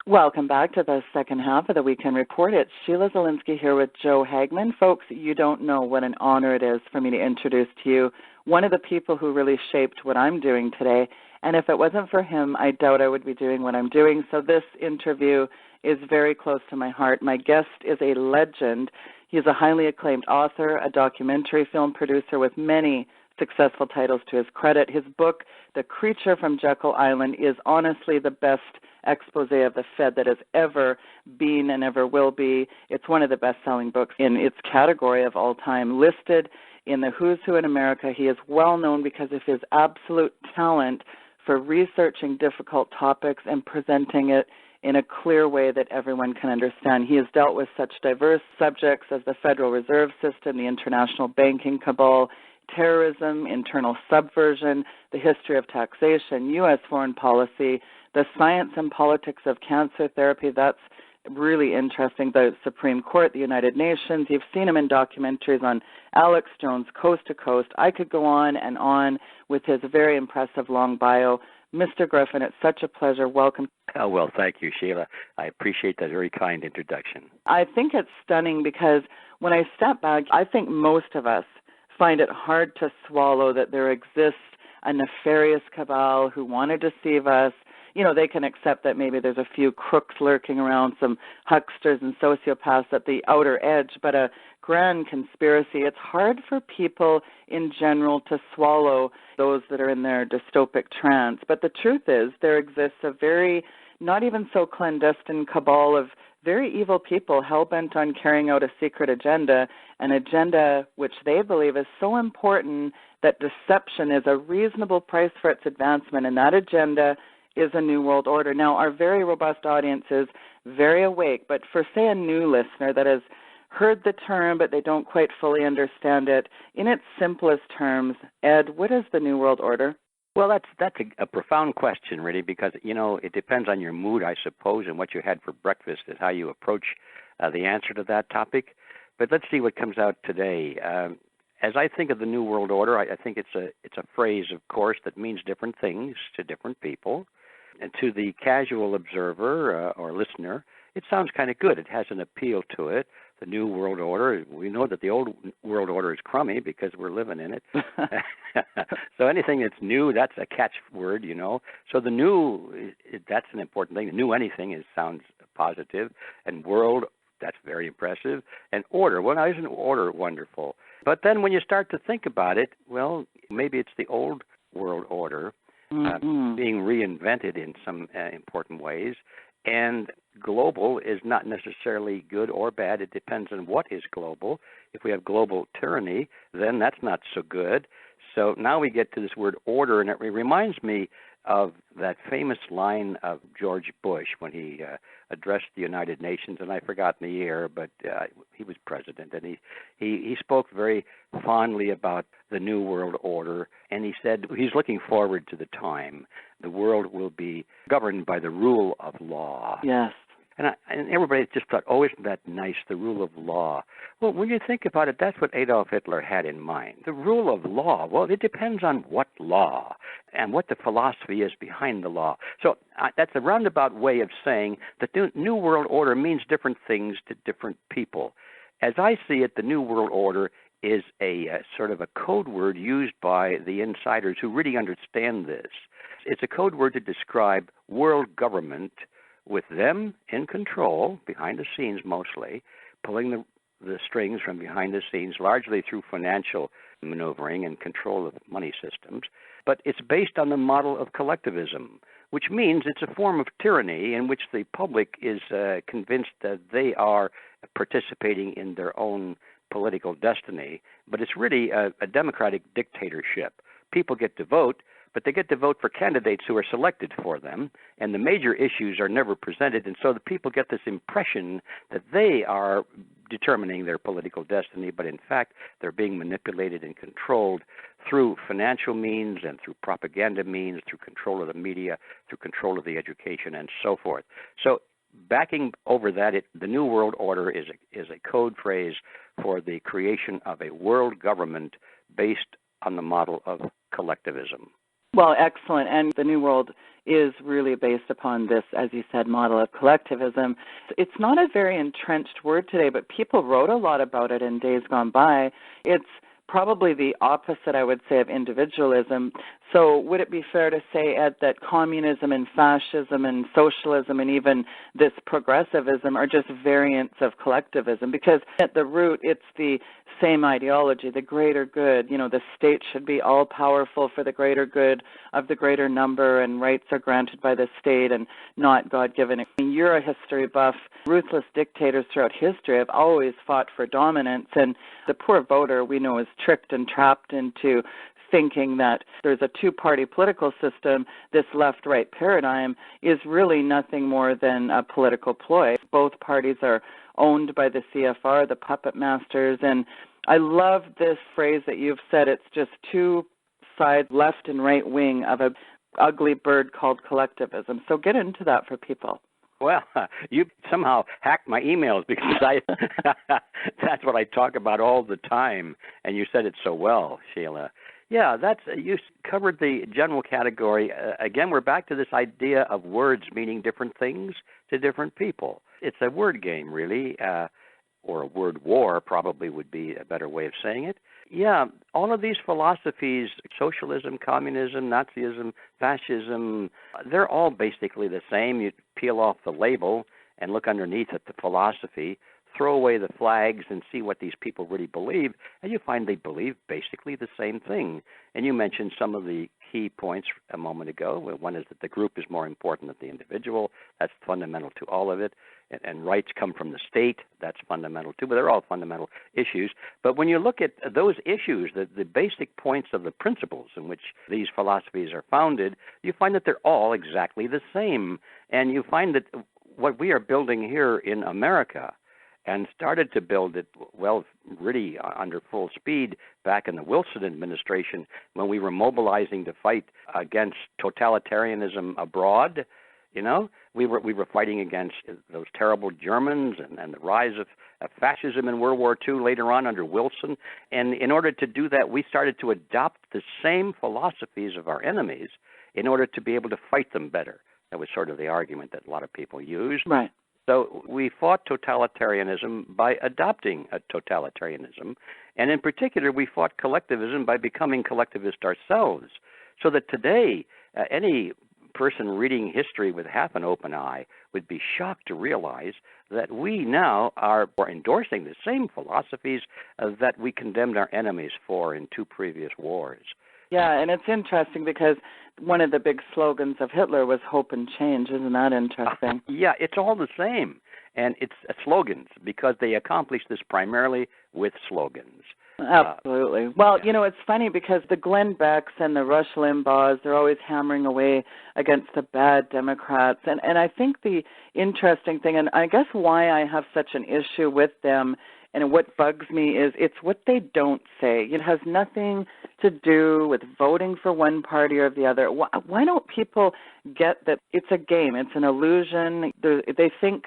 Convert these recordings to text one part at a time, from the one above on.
Welcome back to the second half of the Weekend Report. It's Sheila Zielinski here with Joe Hagman. Folks, you don't know what an honor it is for me to introduce to you one of the people who really shaped what I'm doing today. And if it wasn't for him, I doubt I would be doing what I'm doing. So this interview is very close to my heart. My guest is a legend. He's a highly acclaimed author, a documentary film producer with many successful titles to his credit. His book, The Creature from Jekyll Island, is honestly the best expose of the Fed that has ever been and ever will be. It's one of the best-selling books in its category of all time. Listed in the Who's Who in America, he is well known because of his absolute talent for researching difficult topics and presenting it in a clear way that everyone can understand. He has dealt with such diverse subjects as the Federal Reserve System, the international banking cabal, terrorism, internal subversion, the history of taxation, U.S. foreign policy, the science and politics of cancer therapy. That's really interesting. The Supreme Court, the United Nations. You've seen him in documentaries on Alex Jones, Coast to Coast. I could go on and on with his very impressive long bio. Mr. Griffin, it's such a pleasure. Welcome. Oh, well, thank you, Sheila. I appreciate that very kind introduction. I think it's stunning because when I step back, I think most of us find it hard to swallow that there exists a nefarious cabal who want to deceive us. You know, they can accept that maybe there's a few crooks lurking around, some hucksters and sociopaths at the outer edge, but a grand conspiracy. It's hard for people in general to swallow those that are in their dystopic trance. But the truth is there exists a very, not even so clandestine cabal of very evil people hell-bent on carrying out a secret agenda, an agenda which they believe is so important that deception is a reasonable price for its advancement, and that agenda is a New World Order. Now, our very robust audience is very awake, but for, say, a new listener that has heard the term but they don't quite fully understand it, in its simplest terms, Ed, what is the New World Order? Well, that's a profound question, really, because, you know, it depends on your mood, I suppose, and what you had for breakfast is how you approach the answer to that topic. But let's see what comes out today. As I think of the New World Order, I think it's a phrase, of course, that means different things to different people. And to the casual observer or listener, it sounds kind of good. It has an appeal to it. The New World Order, we know that the old world order is crummy because we're living in it. So anything that's new, that's a catchword, you know. So the new, that's an important thing. The new anything sounds positive. And world, that's very impressive. And order, well, now isn't order wonderful? But then when you start to think about it, well, maybe it's the old world order being reinvented in some important ways. And global is not necessarily good or bad. It depends on what is global. If we have global tyranny, then that's not so good. So now we get to this word order, and it reminds me of that famous line of George Bush when he addressed the United Nations, and I've forgotten the year, but he was president, and he spoke very fondly about the New World Order, and he said he's looking forward to the time the world will be governed by the rule of law. Yes. And everybody just thought, oh, isn't that nice, the rule of law? Well, when you think about it, that's what Adolf Hitler had in mind. The rule of law, well, it depends on what law and what the philosophy is behind the law. So that's a roundabout way of saying that the New World Order means different things to different people. As I see it, the New World Order is a sort of a code word used by the insiders who really understand this. It's a code word to describe world government with them in control, behind the scenes mostly, pulling the strings from behind the scenes, largely through financial maneuvering and control of money systems. But it's based on the model of collectivism, which means it's a form of tyranny in which the public is convinced that they are participating in their own political destiny. But it's really a democratic dictatorship. People get to vote, but they get to vote for candidates who are selected for them, and the major issues are never presented, and so the people get this impression that they are determining their political destiny, but in fact they're being manipulated and controlled through financial means and through propaganda means, through control of the media, through control of the education, and so forth. So backing over that, the New World Order is a code phrase for the creation of a world government based on the model of collectivism. Well, excellent. And the New World is really based upon this, as you said, model of collectivism. It's not a very entrenched word today, but people wrote a lot about it in days gone by. It's probably the opposite, I would say, of individualism. So would it be fair to say, Ed, that communism and fascism and socialism and even this progressivism are just variants of collectivism? Because at the root, it's the same ideology, the greater good. You know, the state should be all-powerful for the greater good of the greater number, and rights are granted by the state and not God-given. I mean, you're a history buff. Ruthless dictators throughout history have always fought for dominance, and the poor voter, we know, is tricked and trapped into thinking that there's a two-party political system. This left-right paradigm is really nothing more than a political ploy. Both parties are owned by the CFR, the puppet masters, and I love this phrase that you've said. It's just two sides, left and right wing, of an ugly bird called collectivism. So get into that for people. Well, you somehow hacked my emails because that's what I talk about all the time, and you said it so well, Sheila. Yeah, you covered the general category. Again, we're back to this idea of words meaning different things to different people. It's a word game, really, or a word war probably would be a better way of saying it. Yeah, all of these philosophies, socialism, communism, Nazism, fascism, they're all basically the same. You peel off the label and look underneath at the philosophy, throw away the flags and see what these people really believe, and you find they believe basically the same thing. And you mentioned some of the key points a moment ago. One is that the group is more important than the individual. That's fundamental to all of it. And rights come from the state. That's fundamental too. But they're all fundamental issues. But when you look at those issues, the basic points of the principles in which these philosophies are founded, you find that they're all exactly the same. And you find that what we are building here in America, and started to build it, well, really under full speed back in the Wilson administration when we were mobilizing to fight against totalitarianism abroad. You know, we were fighting against those terrible Germans and the rise of fascism in World War II later on under Wilson. And in order to do that, we started to adopt the same philosophies of our enemies in order to be able to fight them better. That was sort of the argument that a lot of people used. Right. So we fought totalitarianism by adopting a totalitarianism, and in particular, we fought collectivism by becoming collectivist ourselves, so that today, any person reading history with half an open eye would be shocked to realize that we now are endorsing the same philosophies that we condemned our enemies for in two previous wars. Yeah, and it's interesting because one of the big slogans of Hitler was hope and change. Isn't that interesting? Yeah, it's all the same. And it's slogans because they accomplish this primarily with slogans. Absolutely. Well, you know, it's funny because the Glenn Becks and the Rush Limbaughs, they're always hammering away against the bad Democrats. And I think the interesting thing, and I guess why I have such an issue with them and what bugs me is it's what they don't say. It has nothing to do with voting for one party or the other. Why don't people get that it's a game, it's an illusion? They think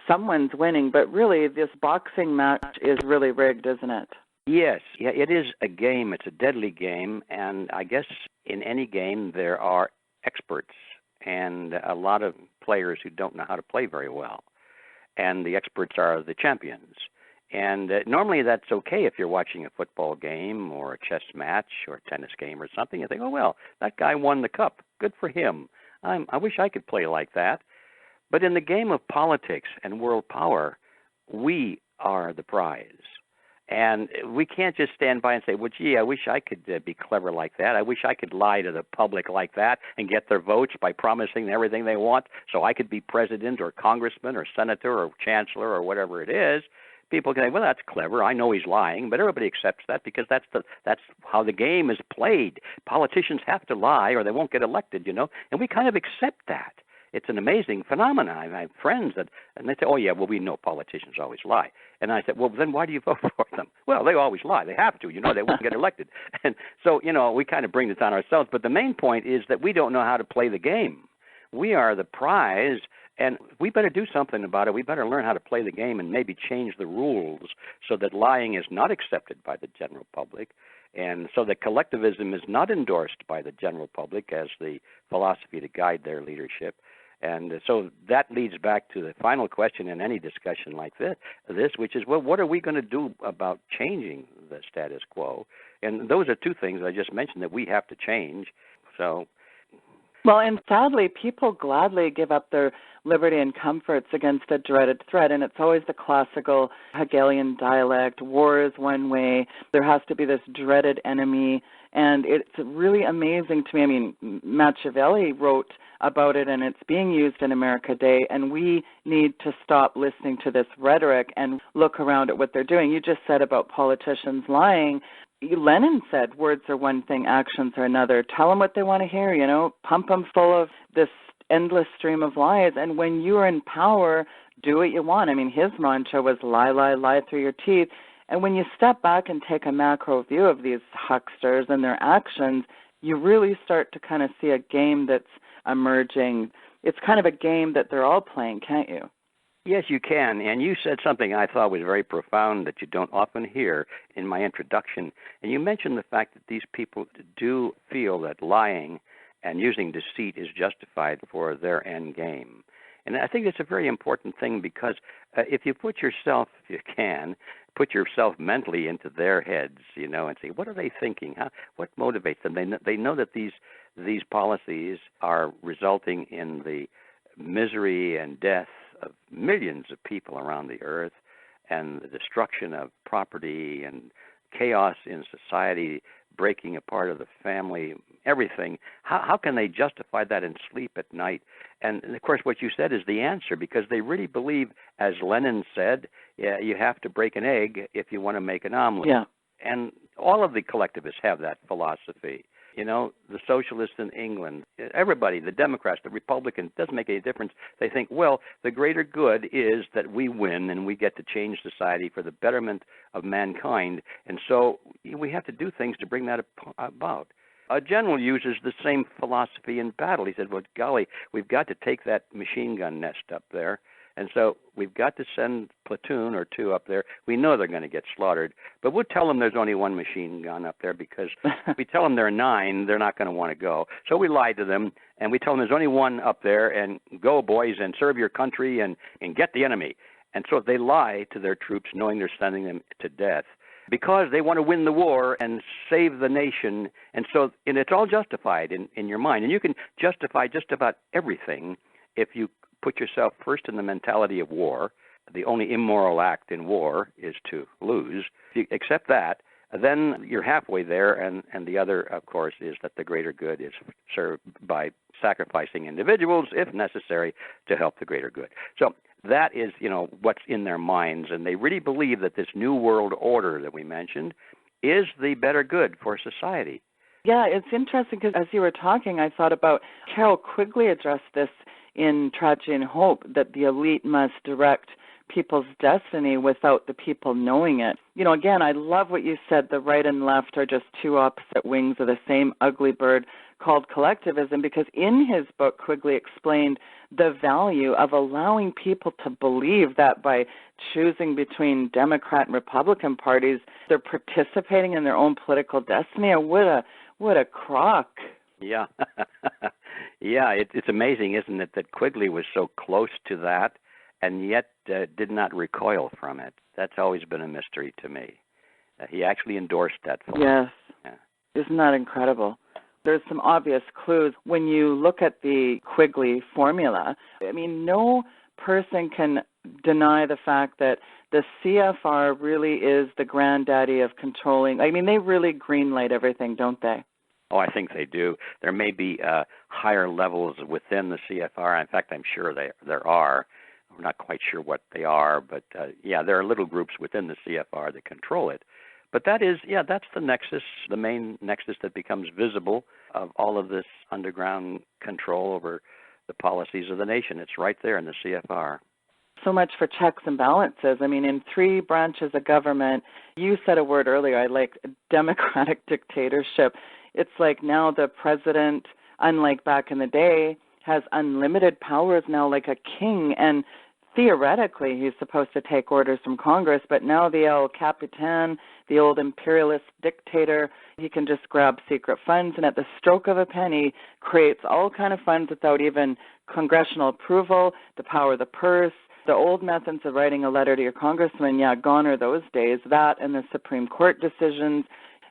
someone's winning, but really this boxing match is really rigged, isn't it? Yes, yeah, it is a game. It's a deadly game, and I guess in any game there are experts and a lot of players who don't know how to play very well, and the experts are the champions. And normally that's okay if you're watching a football game or a chess match or a tennis game or something. You think, oh, well, that guy won the cup. Good for him. I wish I could play like that. But in the game of politics and world power, we are the prize. And we can't just stand by and say, well, gee, I wish I could be clever like that. I wish I could lie to the public like that and get their votes by promising everything they want so I could be president or congressman or senator or chancellor or whatever it is. People can say, well, that's clever. I know he's lying, but everybody accepts that because that's how the game is played. Politicians have to lie or they won't get elected, you know, and we kind of accept that. It's an amazing phenomenon. I have friends and they say, oh, yeah, well, we know politicians always lie. And I said, well, then why do you vote for them? Well, they always lie. They have to, you know, they won't get elected. And so, you know, we kind of bring this on ourselves. But the main point is that we don't know how to play the game. We are the prize, and we better do something about it. We better learn how to play the game and maybe change the rules so that lying is not accepted by the general public And so the collectivism is not endorsed by the general public as the philosophy to guide their leadership. And so that leads back to the final question in any discussion like this, which is, well, what are we going to do about changing the status quo? And those are two things I just mentioned that we have to change. So, well, and sadly, people gladly give up their liberty and comforts against a dreaded threat, and it's always the classical Hegelian dialect, war is one way, there has to be this dreaded enemy, and it's really amazing to me. I mean, Machiavelli wrote about it, and it's being used in America today, and we need to stop listening to this rhetoric and look around at what they're doing. You just said about politicians lying. Lenin said words are one thing, actions are another. Tell them what they want to hear, pump them full of this endless stream of lies. And when you are in power, do what you want. I mean, his mantra was lie, lie, lie through your teeth. And when you step back and take a macro view of these hucksters and their actions, you really start to kind of see a game that's emerging. It's kind of a game that they're all playing, can't you? Yes, you can. And you said something I thought was very profound that you don't often hear in my introduction. And you mentioned the fact that these people do feel that lying and using deceit is justified for their end game. And I think that's a very important thing because if you put yourself, if you can, put yourself mentally into their heads, and say, what are they thinking? What motivates them? They know that these policies are resulting in the misery and death of millions of people around the earth and the destruction of property and chaos in society, breaking apart of the family, everything. How can they justify that and sleep at night? And of course, what you said is the answer, because they really believe, as Lenin said, you have to break an egg if you want to make an omelet. Yeah. And all of the collectivists have that philosophy. The socialists in England, everybody, the Democrats, the Republicans, doesn't make any difference. They think, well, the greater good is that we win and we get to change society for the betterment of mankind. And so we have to do things to bring that about. A general uses the same philosophy in battle. He said, well, golly, we've got to take that machine gun nest up there. And so we've got to send a platoon or two up there. We know they're going to get slaughtered, but we'll tell them there's only one machine gun up there because if we tell them there are 9, they're not going to want to go. So we lie to them, and we tell them there's only one up there, and go, boys, and serve your country and get the enemy. And so they lie to their troops knowing they're sending them to death because they want to win the war and save the nation. And it's all justified in your mind. And you can justify just about everything if you put yourself first in the mentality of war. The only immoral act in war is to lose. If you accept that, then you're halfway there, and the other, of course, is that the greater good is served by sacrificing individuals, if necessary, to help the greater good. So that is, what's in their minds, and they really believe that this new world order that we mentioned is the better good for society. Yeah, it's interesting because as you were talking, I thought about Carol Quigley addressed this in Tragedy and Hope, that the elite must direct people's destiny without the people knowing it. Again, I love what you said, the right and left are just two opposite wings of the same ugly bird called collectivism, because in his book, Quigley explained the value of allowing people to believe that by choosing between Democrat and Republican parties, they're participating in their own political destiny. What a crock. Yeah. Yeah, it's amazing, isn't it, that Quigley was so close to that and yet did not recoil from it. That's always been a mystery to me. He actually endorsed that philosophy. Yes. Yeah. Isn't that incredible? There's some obvious clues. When you look at the Quigley formula, I mean, no person can deny the fact that the CFR really is the granddaddy of controlling. I mean, they really greenlight everything, don't they? Oh, I think they do. There may be higher levels within the CFR. In fact, I'm sure there are. We're not quite sure what they are, but there are little groups within the CFR that control it. But that's the nexus, the main nexus that becomes visible of all of this underground control over the policies of the nation. It's right there in the CFR. So much for checks and balances. I mean, in 3 branches of government, you said a word earlier, I like democratic dictatorship. It's like now the president, unlike back in the day, has unlimited powers now like a king. And theoretically he's supposed to take orders from Congress, but now the El Capitan, the old imperialist dictator, he can just grab secret funds and at the stroke of a penny creates all kind of funds without even congressional approval, the power of the purse. The old methods of writing a letter to your congressman, gone are those days. That and the Supreme Court decisions,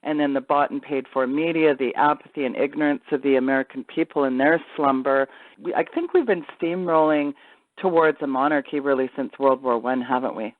and then the bought and paid for media, the apathy and ignorance of the American people in their slumber. I think we've been steamrolling towards a monarchy really since World War I, haven't we?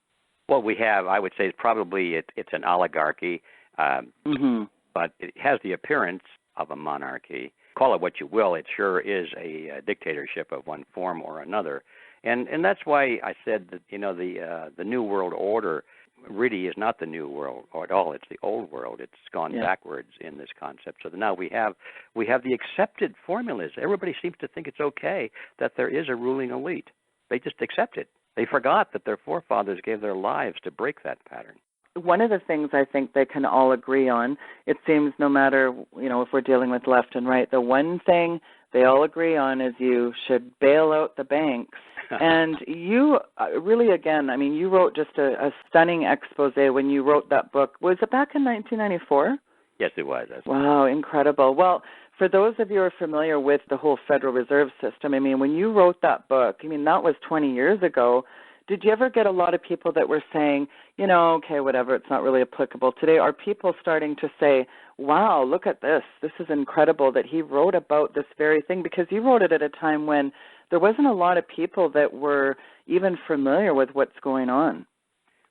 Well, we have. I would say it's an oligarchy, but it has the appearance of a monarchy. Call it what you will. It sure is a dictatorship of one form or another. And that's why I said that, the New World Order really is not the New World at all. It's the old world. It's gone backwards in this concept. So now we have the accepted formulas. Everybody seems to think it's okay that there is a ruling elite. They just accept it. They forgot that their forefathers gave their lives to break that pattern. One of the things I think they can all agree on, it seems no matter, if we're dealing with left and right, the one thing they all agree on is you should bail out the banks. And you really, again, you wrote just a stunning expose when you wrote that book. Was it back in 1994? Yes, it was. Wow, incredible. Well, for those of you who are familiar with the whole Federal Reserve System, when you wrote that book, that was 20 years ago. Did you ever get a lot of people that were saying, okay, whatever, it's not really applicable today? Are people starting to say, wow, look at this. This is incredible that he wrote about this very thing, because you wrote it at a time when there wasn't a lot of people that were even familiar with what's going on.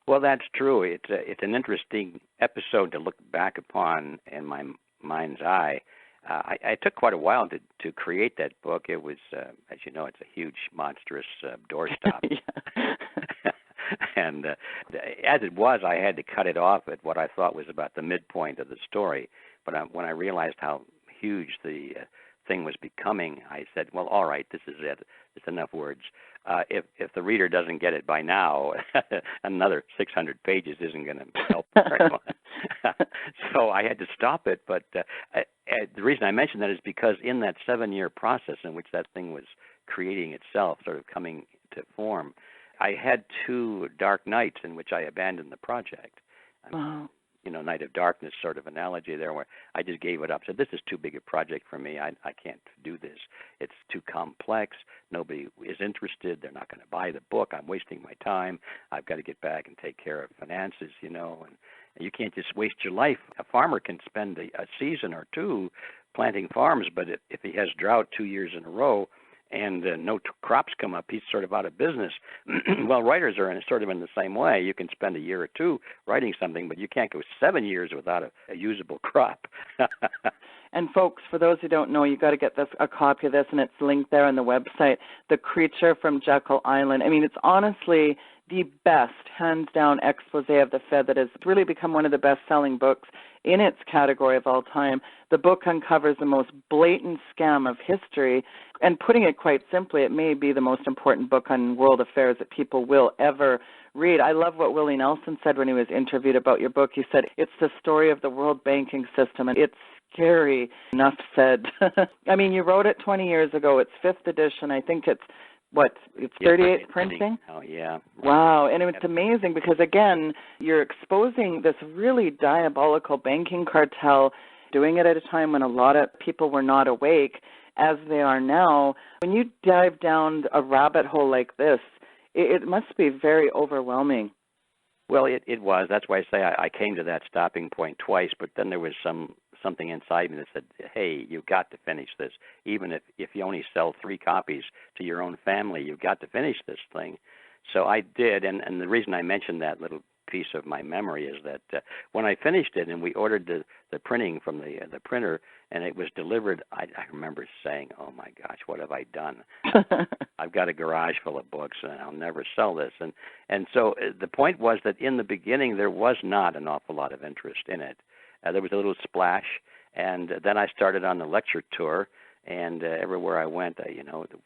Well, that's true. It's an interesting episode to look back upon in my mind's eye. I took quite a while to create that book. It was, as you know, it's a huge, monstrous doorstop. And as it was, I had to cut it off at what I thought was about the midpoint of the story. But when I realized how huge the thing was becoming, I said, well, all right, this is it. It's enough words. If the reader doesn't get it by now, another 600 pages isn't going to help very much. So I had to stop it. But the reason I mention that is because in that 7-year process in which that thing was creating itself, sort of coming to form, I had 2 dark nights in which I abandoned the project. Wow. Night of darkness sort of analogy there, where I just gave it up. Said, this is too big a project for me. I can't do this. It's too complex. Nobody is interested. They're not going to buy the book. I'm wasting my time. I've got to get back and take care of finances, and you can't just waste your life. A farmer can spend a season or 2 planting farms, but if he has drought 2 years in a row, and no crops come up, he's sort of out of business. Well, writers are sort of in the same way. You can spend a year or 2 writing something, but you can't go 7 years without a usable crop. And folks, for those who don't know, you got to get a copy of this, and it's linked there on the website, The Creature from Jekyll Island. It's honestly the best, hands-down expose of the Fed that has really become one of the best-selling books in its category of all time. The book uncovers the most blatant scam of history, and putting it quite simply, it may be the most important book on world affairs that people will ever read. I love what Willie Nelson said when he was interviewed about your book. He said, it's the story of the world banking system, and it's scary. Enough said. You wrote it 20 years ago. It's 5th edition. I think it's 38th printing? Oh, yeah. Wow. And it's amazing because, again, you're exposing this really diabolical banking cartel, doing it at a time when a lot of people were not awake, as they are now. When you dive down a rabbit hole like this, it must be very overwhelming. Well, it was. That's why I say I came to that stopping point twice, but then there was something inside me that said, hey, you've got to finish this. Even if you only sell 3 copies to your own family, you've got to finish this thing. So I did, and the reason I mentioned that little piece of my memory is that when I finished it and we ordered the printing from the printer and it was delivered, I remember saying, oh my gosh, what have I done? I've got a garage full of books and I'll never sell this. And so the point was that in the beginning there was not an awful lot of interest in it. There was a little splash, and then I started on the lecture tour, and everywhere I went,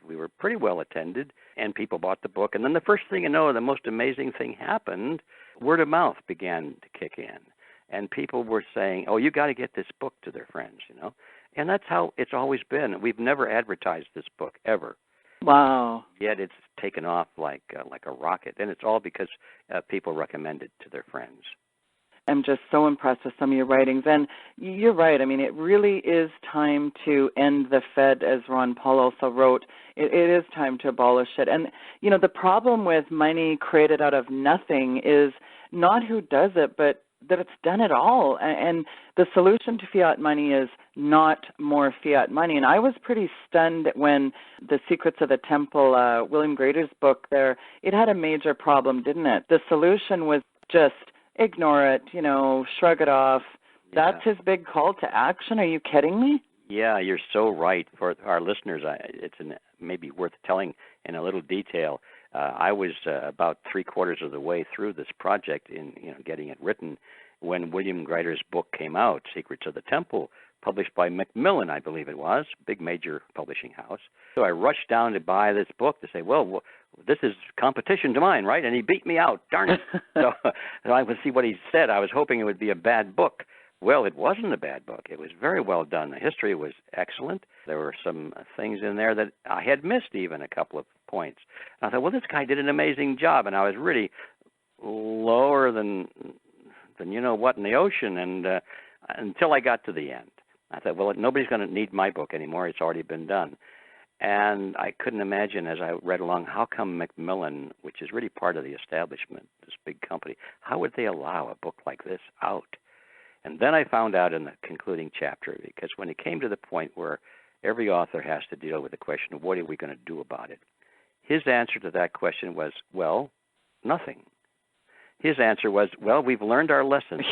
we were pretty well attended, and people bought the book. And then the first thing you know, the most amazing thing happened. Word of mouth began to kick in, and people were saying, oh, you got to get this book to their friends, And that's how it's always been. We've never advertised this book, ever. Wow. Yet it's taken off like a rocket, and it's all because people recommend it to their friends. I'm just so impressed with some of your writings. And you're right. I mean, it really is time to end the Fed, as Ron Paul also wrote. It is time to abolish it. And, you know, the problem with money created out of nothing is not who does it, but that it's done it all. And the solution to fiat money is not more fiat money. And I was pretty stunned when The Secrets of the Temple, William Grader's book there, it had a major problem, didn't it? The solution was just ignore it, you know, shrug it off. Yeah. That's his big call to action. Are you kidding me? Yeah, you're so right. For our listeners, it's maybe worth telling in a little detail. I was about 3/4 of the way through this project in getting it written when William Grider's book came out, Secrets of the Temple, published by Macmillan, I believe it was, big major publishing house. So I rushed down to buy this book to say, well, this is competition to mine, right? And he beat me out, darn it. So I would see what he said. I was hoping it would be a bad book. Well, it wasn't a bad book. It was very well done. The history was excellent. There were some things in there that I had missed, even a couple of points. And I thought, well, this guy did an amazing job. And I was really lower than you know what in the ocean, and until I got to the end. I thought, well, nobody's going to need my book anymore. It's already been done. And I couldn't imagine as I read along, how come Macmillan, which is really part of the establishment, this big company, how would they allow a book like this out? And then I found out in the concluding chapter, because when it came to the point where every author has to deal with the question of what are we going to do about it, his answer to that question was, well, nothing. His answer was, well, we've learned our lessons.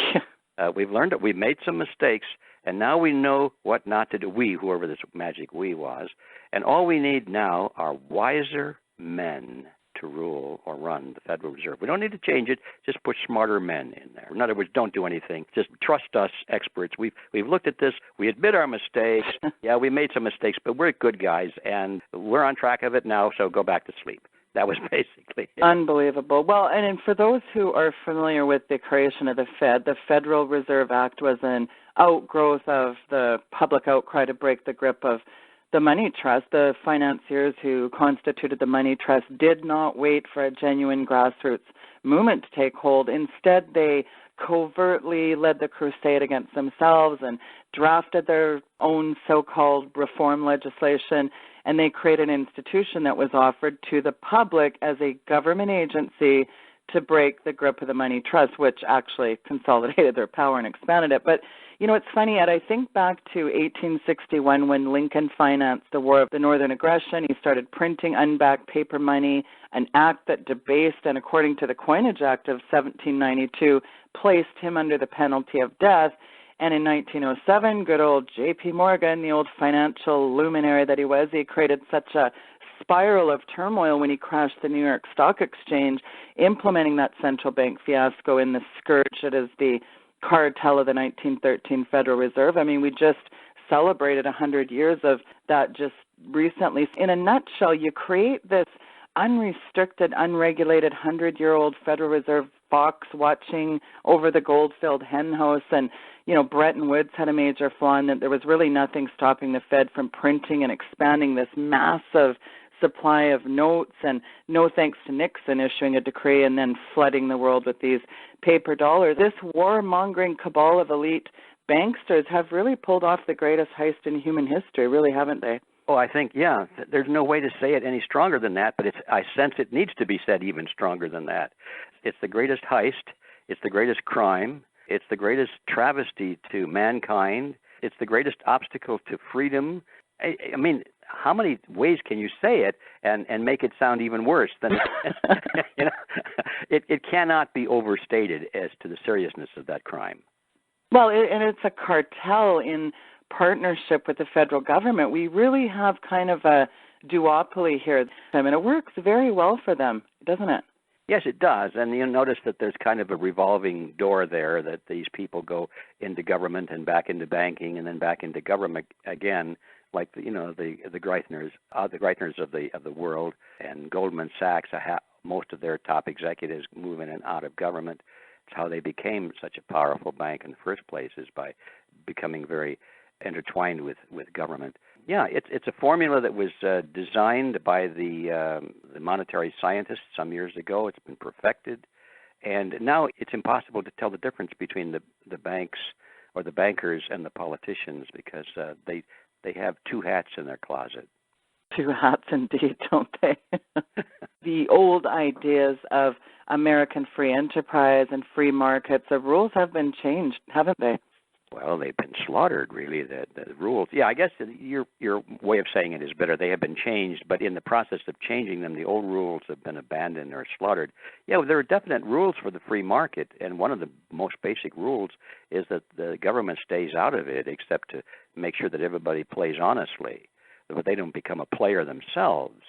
We've learned it. We've made some mistakes, and now we know what not to do. We, whoever this magic we was, and all we need now are wiser men to rule or run the Federal Reserve. We don't need to change it. Just put smarter men in there. In other words, don't do anything. Just trust us, experts. We've looked at this. We admit our mistakes. Yeah, we made some mistakes, but we're good guys, and we're on track of it now. So go back to sleep. That was basically it. Unbelievable. Well, and for those who are familiar with the creation of the Fed, the Federal Reserve Act was an outgrowth of the public outcry to break the grip of the money trust. The financiers who constituted the money trust did not wait for a genuine grassroots movement to take hold. Instead, they covertly led the crusade against themselves and drafted their own so-called reform legislation, and they created an institution that was offered to the public as a government agency to break the grip of the money trust, which actually consolidated their power and expanded it. But, you know, it's funny, Ed, I think back to 1861 when Lincoln financed the War of the Northern Aggression. He started printing unbacked paper money, an act that debased and, according to the Coinage Act of 1792, placed him under the penalty of death. And in 1907, good old J.P. Morgan, the old financial luminary that he was, he created such a spiral of turmoil when he crashed the New York Stock Exchange, implementing that central bank fiasco in the scourge that is the cartel of the 1913 Federal Reserve. I mean, we just celebrated 100 years of that just recently. In a nutshell, you create this unrestricted, unregulated 100-year-old Federal Reserve fox watching over the gold-filled hen house. And, you know, Bretton Woods had a major flaw in that there was really nothing stopping the Fed from printing and expanding this massive supply of notes, and no thanks to Nixon issuing a decree and then flooding the world with these paper dollars. This warmongering cabal of elite banksters have really pulled off the greatest heist in human history, really, haven't they? Oh, I think, yeah, there's no way to say it any stronger than that, but I sense it needs to be said even stronger than that. It's the greatest heist. It's the greatest crime. It's the greatest travesty to mankind. It's the greatest obstacle to freedom. I mean, how many ways can you say it and make it sound even worse than you know? It cannot be overstated as to the seriousness of that crime. Well, and it's a cartel in partnership with the federal government. We really have kind of a duopoly here. I mean, it works very well for them, doesn't it? Yes, it does. And you'll notice that there's kind of a revolving door there, that these people go into government and back into banking and then back into government again, like the Greithners, the Greithners of the world, and Goldman Sachs. Most of their top executives move in and out of government. It's how they became such a powerful bank in the first place, is by becoming very intertwined with government. Yeah, it's a formula that was designed by the monetary scientists some years ago. It's been perfected, and now it's impossible to tell the difference between the banks or the bankers and the politicians because they have two hats in their closet. Two hats indeed, don't they? The old ideas of American free enterprise and free markets, the rules have been changed, haven't they? Well, they've been slaughtered, really, the rules. Yeah, I guess your way of saying it is better. They have been changed, but in the process of changing them, the old rules have been abandoned or slaughtered. Yeah, well, there are definite rules for the free market, and one of the most basic rules is that the government stays out of it except to make sure that everybody plays honestly, but they don't become a player themselves.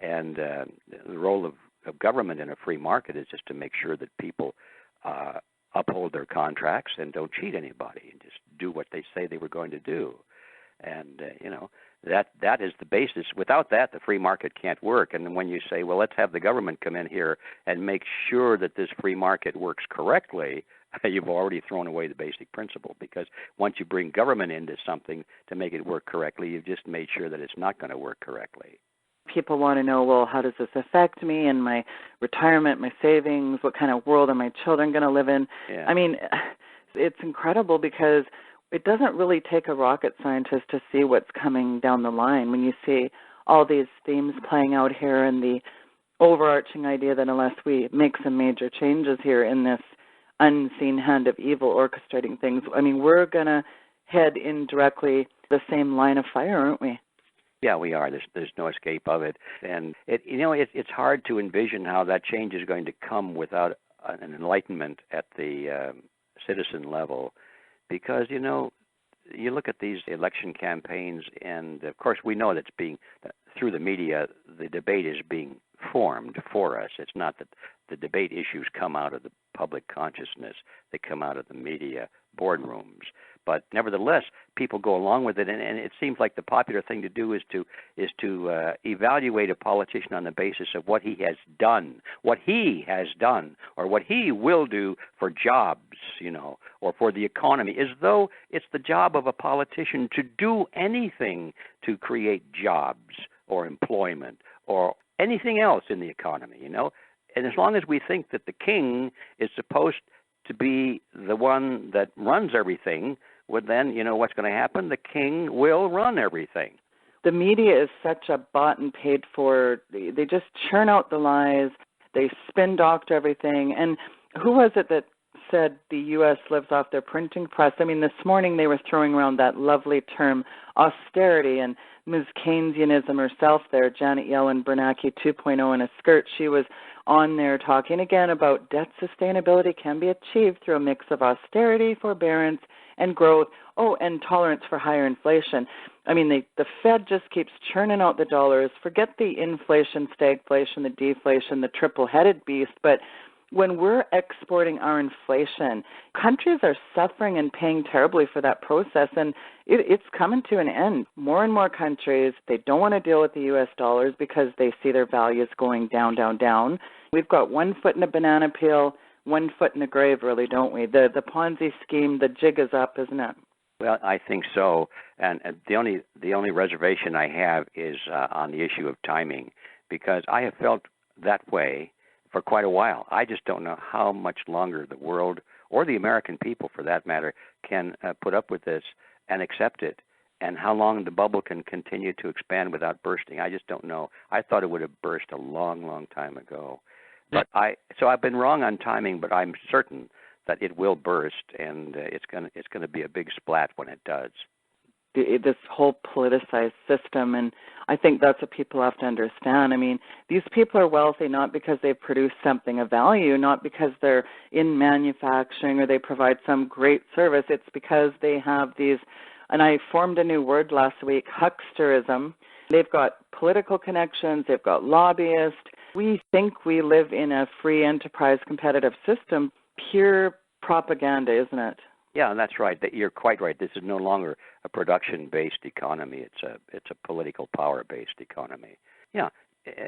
And the role of government in a free market is just to make sure that people uphold their contracts and don't cheat anybody and just do what they say they were going to do. And, that is the basis. Without that, the free market can't work. And when you say, well, let's have the government come in here and make sure that this free market works correctly, you've already thrown away the basic principle, because once you bring government into something to make it work correctly, you've just made sure that it's not going to work correctly. People want to know, well, how does this affect me and my retirement, my savings? What kind of world are my children going to live in? Yeah. I mean, it's incredible because it doesn't really take a rocket scientist to see what's coming down the line. When you see all these themes playing out here and the overarching idea that unless we make some major changes here in this unseen hand of evil orchestrating things, I mean, we're going to head in directly the same line of fire, aren't we? Yeah, we are. There's no escape of it, and it's hard to envision how that change is going to come without an enlightenment at the citizen level, because you look at these election campaigns, and of course we know that's being through the media. The debate is being formed for us. It's not that the debate issues come out of the public consciousness; they come out of the media boardrooms. But nevertheless, people go along with it, and it seems like the popular thing to do is to evaluate a politician on the basis of what he has done, or what he will do for jobs, or for the economy, as though it's the job of a politician to do anything to create jobs or employment or anything else in the economy, And as long as we think that the king is supposed to be the one that runs everything, well, then, what's going to happen? The king will run everything. The media is such a bought and paid for. They just churn out the lies. They spin doctor everything. And who was it that said the U.S. lives off their printing press? I mean, this morning they were throwing around that lovely term austerity, and Ms. Keynesianism herself there, Janet Yellen Bernanke 2.0 in a skirt, she was on there talking again about debt sustainability can be achieved through a mix of austerity, forbearance, and growth, and tolerance for higher inflation. I mean, the Fed just keeps churning out the dollars. Forget the inflation, stagflation, the deflation, the triple-headed beast, but when we're exporting our inflation, countries are suffering and paying terribly for that process, and it's coming to an end. More and more countries, they don't want to deal with the U.S. dollars because they see their values going down, down, down. We've got one foot in a banana peel, one foot in the grave, really, don't we? The Ponzi scheme, the jig is up, isn't it? Well, I think so, and the only reservation I have is on the issue of timing, because I have felt that way for quite a while. I just don't know how much longer the world, or the American people for that matter, can put up with this and accept it, and how long the bubble can continue to expand without bursting. I just don't know. I thought it would have burst a long, long time ago. But I've been wrong on timing, but I'm certain that it will burst, and it's going to be a big splat when it does. This whole politicized system, and I think that's what people have to understand. I mean, these people are wealthy not because they produce something of value, not because they're in manufacturing or they provide some great service. It's because they have these, and I formed a new word last week, hucksterism. They've got political connections, they've got lobbyists. We think we live in a free enterprise competitive system, pure propaganda, isn't it? Yeah, that's right. You're quite right. This is no longer a production-based economy. It's a political power-based economy. Yeah,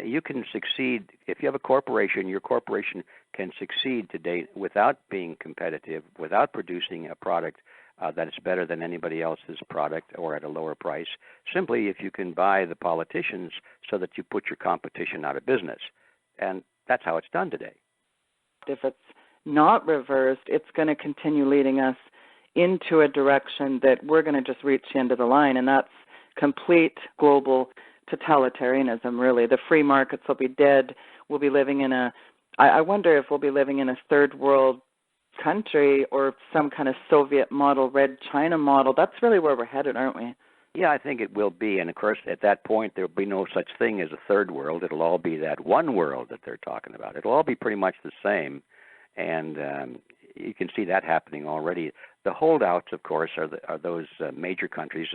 you can succeed if you have a corporation. Your corporation can succeed today without being competitive, without producing a product that it's better than anybody else's product or at a lower price, simply if you can buy the politicians so that you put your competition out of business. And that's how it's done today. If it's not reversed, it's going to continue leading us into a direction that we're going to just reach the end of the line, and that's complete global totalitarianism, really. The free markets will be dead. We'll be living in I wonder if we'll be living in a third world country or some kind of Soviet model, Red China model. That's really where we're headed, aren't we? Yeah, I think it will be. And, of course, at that point, there will be no such thing as a third world. It'll all be that one world that they're talking about. It'll all be pretty much the same. And you can see that happening already. The holdouts, of course, are those major countries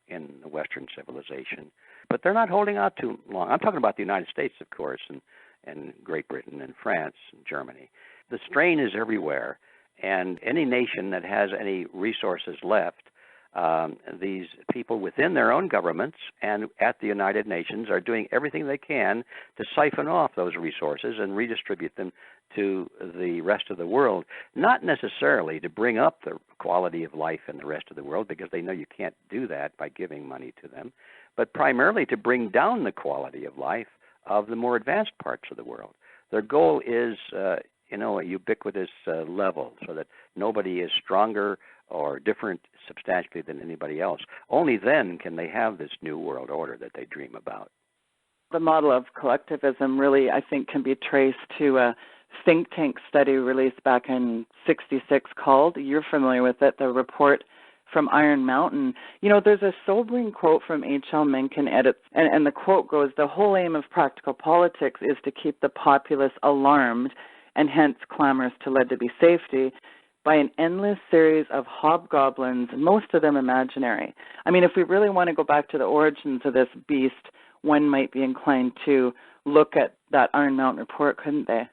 in the Western civilization. But they're not holding out too long. I'm talking about the United States, of course, and Great Britain and France and Germany. The strain is everywhere. And any nation that has any resources left, these people within their own governments and at the United Nations are doing everything they can to siphon off those resources and redistribute them to the rest of the world, not necessarily to bring up the quality of life in the rest of the world, because they know you can't do that by giving money to them, but primarily to bring down the quality of life of the more advanced parts of the world. Their goal is a ubiquitous level, so that nobody is stronger or different substantially than anybody else. Only then can they have this new world order that they dream about. The model of collectivism really, I think, can be traced to a think tank study released back in '66 called, you're familiar with it, the report from Iron Mountain. You know, there's a sobering quote from H.L. Mencken, and the quote goes, "The whole aim of practical politics is to keep the populace alarmed and hence clamorous to lead to be safety by an endless series of hobgoblins, most of them imaginary." I mean, if we really want to go back to the origins of this beast, one might be inclined to look at that Iron Mountain report, couldn't they?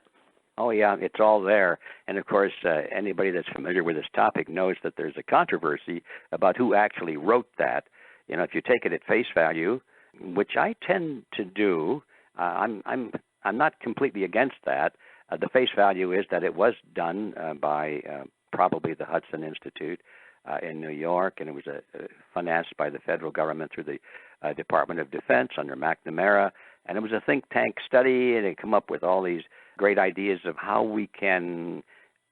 Oh, yeah, it's all there. And, of course, anybody that's familiar with this topic knows that there's a controversy about who actually wrote that. You know, if you take it at face value, which I tend to do, I'm not completely against that. The face value is that it was done by probably the Hudson Institute in New York, and it was financed by the federal government through the Department of Defense under McNamara, and it was a think tank study, and it came up with all these great ideas of how we can,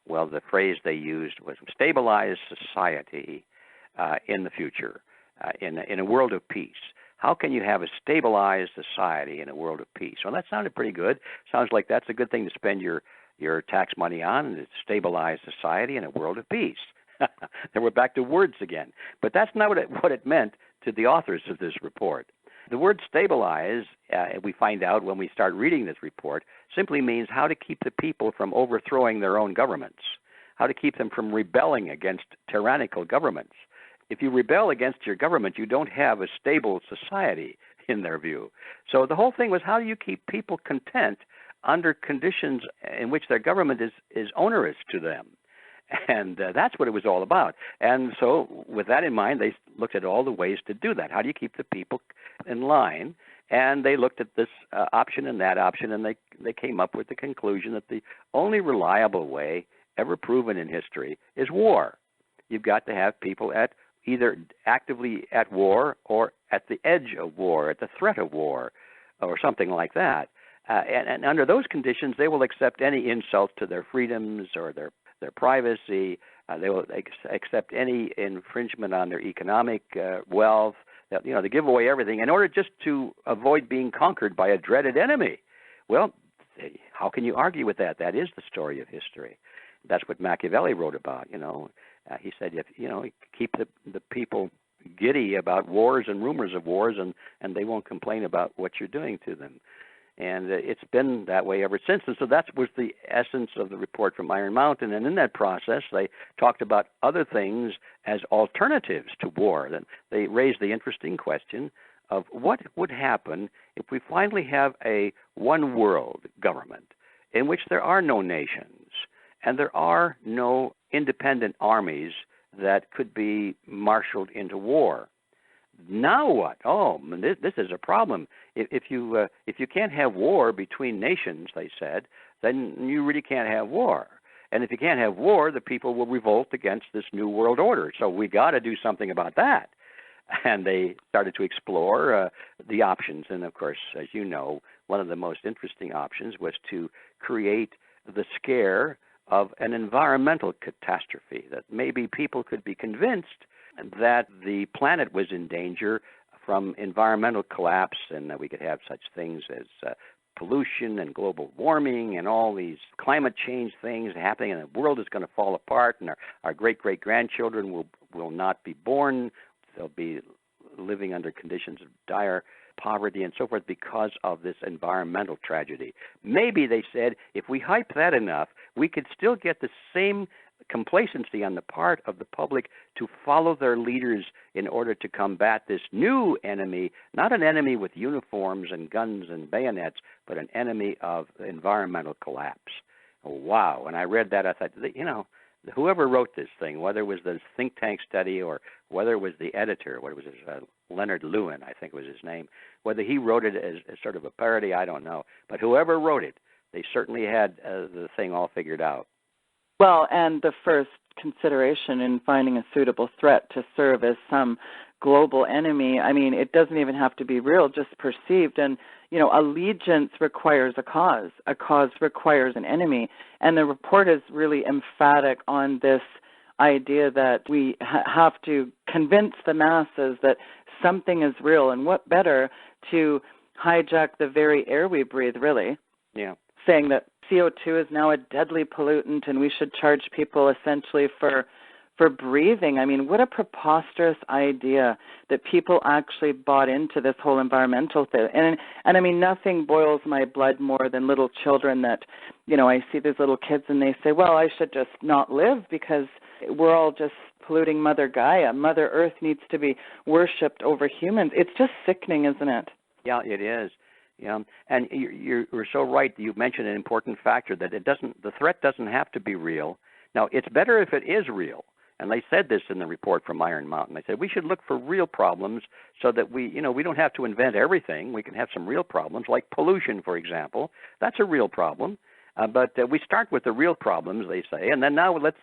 well, the phrase they used was stabilize society in the future, in a world of peace. How can you have a stabilized society in a world of peace? Well, that sounded pretty good. Sounds like that's a good thing to spend your tax money on, and to stabilize society in a world of peace. Then we're back to words again. But that's not what it meant to the authors of this report. The word stabilize, we find out when we start reading this report, simply means how to keep the people from overthrowing their own governments, how to keep them from rebelling against tyrannical governments. If you rebel against your government, you don't have a stable society in their view. So the whole thing was, how do you keep people content under conditions in which their government is onerous to them? And that's what it was all about. And so with that in mind, they looked at all the ways to do that. How do you keep the people in line? And they looked at this option and that option, and they came up with the conclusion that the only reliable way ever proven in history is war. You've got to have people either actively at war or at the edge of war, at the threat of war, or something like that. And under those conditions, they will accept any insult to their freedoms or their privacy. They will accept any infringement on their economic wealth. They give away everything in order just to avoid being conquered by a dreaded enemy. Well, how can you argue with that? That is the story of history. That's what Machiavelli wrote about. He said, keep the people giddy about wars and rumors of wars, and they won't complain about what you're doing to them. And it's been that way ever since. And so that was the essence of the report from Iron Mountain. And in that process, they talked about other things as alternatives to war. And they raised the interesting question of what would happen if we finally have a one-world government in which there are no nations and there are no independent armies that could be marshaled into war. Now what? Oh, this is a problem. If you can't have war between nations, they said, then you really can't have war. And if you can't have war, the people will revolt against this new world order. So we got to do something about that. And they started to explore the options. And, of course, as you know, one of the most interesting options was to create the scare of an environmental catastrophe, that maybe people could be convinced that the planet was in danger from environmental collapse, and that we could have such things as pollution and global warming and all these climate change things happening, and the world is going to fall apart, and our great-great-grandchildren will not be born. They'll be living under conditions of dire poverty and so forth because of this environmental tragedy. Maybe, they said, if we hype that enough, we could still get the same complacency on the part of the public to follow their leaders in order to combat this new enemy, not an enemy with uniforms and guns and bayonets, but an enemy of environmental collapse. Wow. When I read that, I thought, whoever wrote this thing, whether it was the think tank study or whether it was the editor, Leonard Lewin, I think was his name, whether he wrote it as sort of a parody, I don't know. But whoever wrote it, they certainly had the thing all figured out. Well, and the first consideration in finding a suitable threat to serve as some global enemy, I mean, it doesn't even have to be real, just perceived. And, allegiance requires a cause. A cause requires an enemy. And the report is really emphatic on this idea that we have to convince the masses that something is real. And what better to hijack the very air we breathe, really? Yeah. Saying that CO2 is now a deadly pollutant and we should charge people essentially for breathing. I mean, what a preposterous idea that people actually bought into this whole environmental thing. And I mean, nothing boils my blood more than little children that, I see these little kids and they say, well, I should just not live because we're all just polluting Mother Gaia. Mother Earth needs to be worshipped over humans. It's just sickening, isn't it? Yeah, it is. Yeah, and you're so right. You mentioned an important factor that the threat doesn't have to be real. Now, it's better if it is real. And they said this in the report from Iron Mountain. They said we should look for real problems so that we don't have to invent everything. We can have some real problems, like pollution, for example. That's a real problem. But we start with the real problems, they say, and then now let's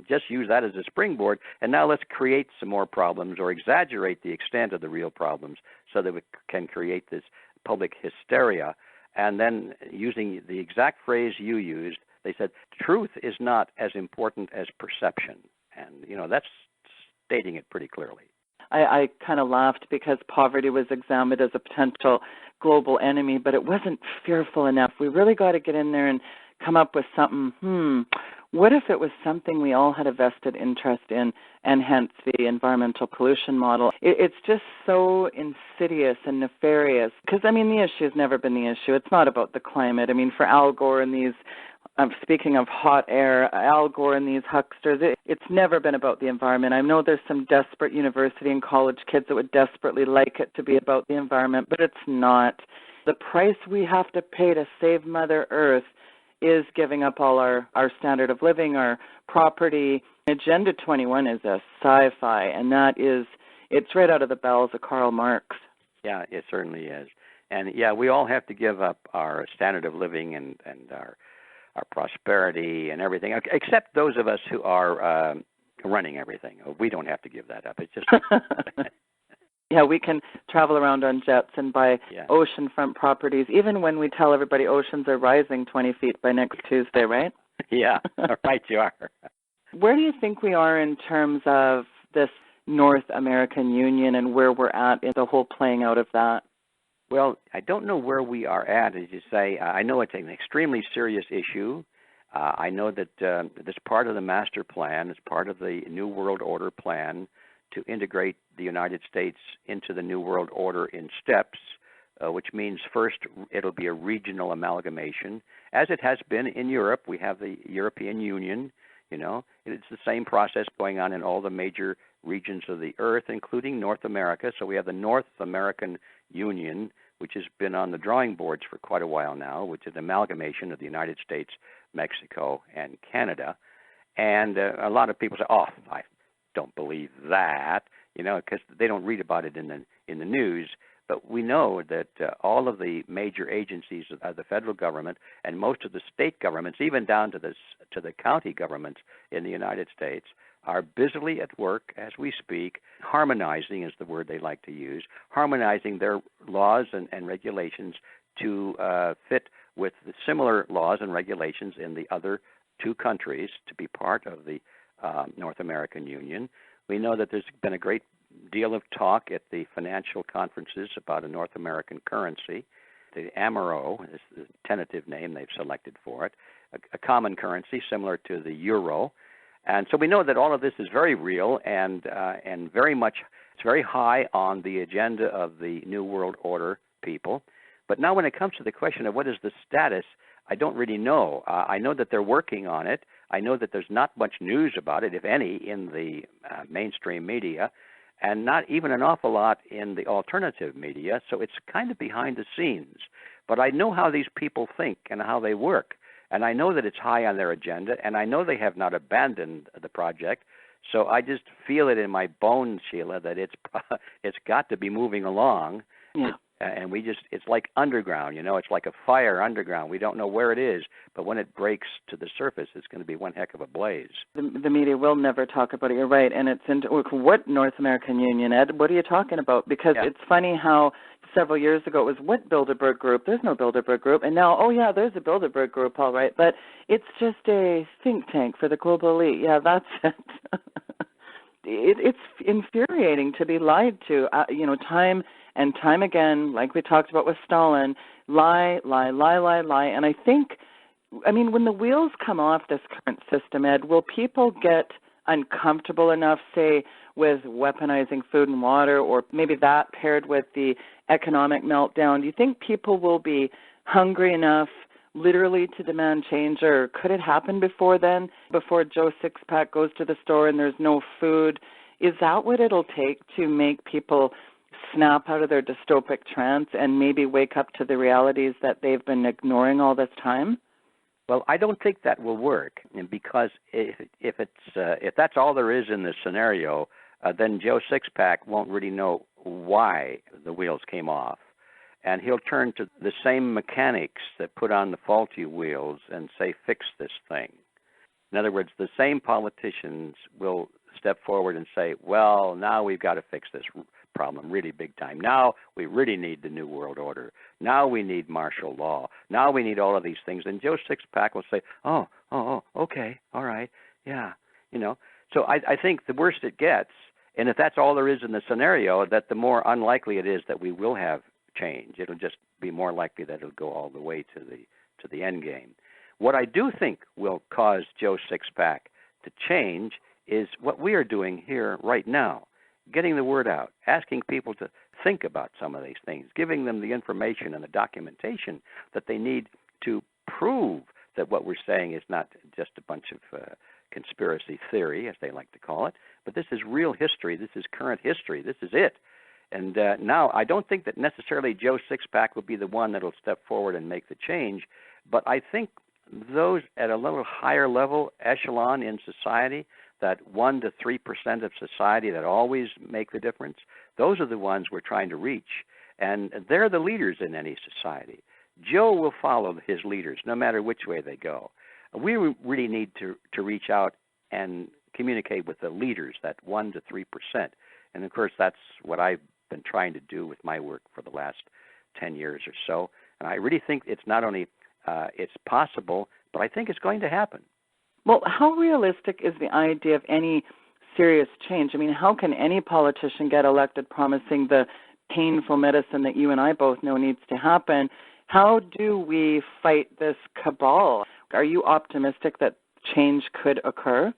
just use that as a springboard, and now let's create some more problems or exaggerate the extent of the real problems so that we can create this public hysteria. And then, using the exact phrase you used, they said, truth is not as important as perception. And, that's stating it pretty clearly. I kind of laughed because poverty was examined as a potential global enemy, but it wasn't fearful enough. We really got to get in there and come up with something, what if it was something we all had a vested interest in, and hence the environmental pollution model? It's just so insidious and nefarious because, the issue has never been the issue. It's not about the climate. For Al Gore and these, speaking of hot air, Al Gore and these hucksters, it's never been about the environment. I know there's some desperate university and college kids that would desperately like it to be about the environment, but it's not. The price we have to pay to save Mother Earth is giving up all our standard of living, our property. Agenda 21 is a sci-fi, and it's right out of the bowels of Karl Marx. Yeah, it certainly is. And, yeah, we all have to give up our standard of living and our prosperity and everything, except those of us who are running everything. We don't have to give that up. It's just... Yeah, we can travel around on jets and buy oceanfront properties, even when we tell everybody oceans are rising 20 feet by next Tuesday, right? Yeah, right you are. Where do you think we are in terms of this North American Union and where we're at in the whole playing out of that? Well, I don't know where we are at, as you say. I know it's an extremely serious issue. I know that this part of the master plan, is part of the New World Order plan, to integrate the United States into the New World Order in steps, which means first it'll be a regional amalgamation. As it has been in Europe, we have the European Union, It's the same process going on in all the major regions of the earth, including North America. So we have the North American Union, which has been on the drawing boards for quite a while now, which is an amalgamation of the United States, Mexico, and Canada. And a lot of people say, I don't believe that, because they don't read about it in the news. But we know that all of the major agencies of the federal government and most of the state governments, even down to the county governments in the United States, are busily at work as we speak, harmonizing is the word they like to use, harmonizing their laws and regulations to fit with the similar laws and regulations in the other two countries to be part of the North American Union. We know that there's been a great deal of talk at the financial conferences about a North American currency. The AMERO is the tentative name they've selected for it, a common currency similar to the euro. And so we know that all of this is very real and very much, it's very high on the agenda of the New World Order people. But now when it comes to the question of what is the status, I don't really know. I know that they're working on it. I know that there's not much news about it, if any, in the mainstream media, and not even an awful lot in the alternative media. So it's kind of behind the scenes. But I know how these people think and how they work. And I know that it's high on their agenda, and I know they have not abandoned the project. So I just feel it in my bones, Sheila, that it's got to be moving along. Yeah. And it's like underground, it's like a fire underground. We don't know where it is, but when it breaks to the surface, it's going to be one heck of a blaze. The media will never talk about it, you're right. And it's what North American Union, Ed? What are you talking about? Because It's funny how several years ago it was what Bilderberg Group? There's no Bilderberg Group. And now, oh yeah, there's a Bilderberg Group, all right. But it's just a think tank for the global elite. Yeah, that's it. It's infuriating to be lied to, time and time again, like we talked about with Stalin, lie. And I think, when the wheels come off this current system, Ed, will people get uncomfortable enough, say, with weaponizing food and water, or maybe that paired with the economic meltdown? Do you think people will be hungry enough literally to demand change, or could it happen before then, before Joe Sixpack goes to the store and there's no food? Is that what it'll take to make people snap out of their dystopic trance and maybe wake up to the realities that they've been ignoring all this time? Well, I don't think that will work, because if that's all there is in this scenario, then Joe Sixpack won't really know why the wheels came off. And he'll turn to the same mechanics that put on the faulty wheels and say, fix this thing. In other words, the same politicians will step forward and say, well, now we've got to fix this problem really big time. Now we really need the New World Order. Now we need martial law. Now we need all of these things. And Joe Sixpack will say, oh, okay, all right, yeah, So I think the worse it gets, and if that's all there is in the scenario, that the more unlikely it is that we will have change. It'll just be more likely that it'll go all the way to the end game. What I do think will cause Joe Sixpack to change is what we are doing here right now, getting the word out, asking people to think about some of these things, giving them the information and the documentation that they need to prove that what we're saying is not just a bunch of conspiracy theory, as they like to call it, but this is real history, this is current history, this is it. And now I don't think that necessarily Joe Sixpack will be the one that will step forward and make the change, but I think those at a little higher level echelon in society, that 1% to 3% of society that always make the difference, those are the ones we're trying to reach. And they're the leaders in any society. Joe will follow his leaders no matter which way they go. We really need to reach out and communicate with the leaders, that 1% to 3%. And, of course, that's what I've been trying to do with my work for the last 10 years or so. And I really think it's not only it's possible, but I think it's going to happen. Well, how realistic is the idea of any serious change? How can any politician get elected promising the painful medicine that you and I both know needs to happen? How do we fight this cabal? Are you optimistic that change could occur?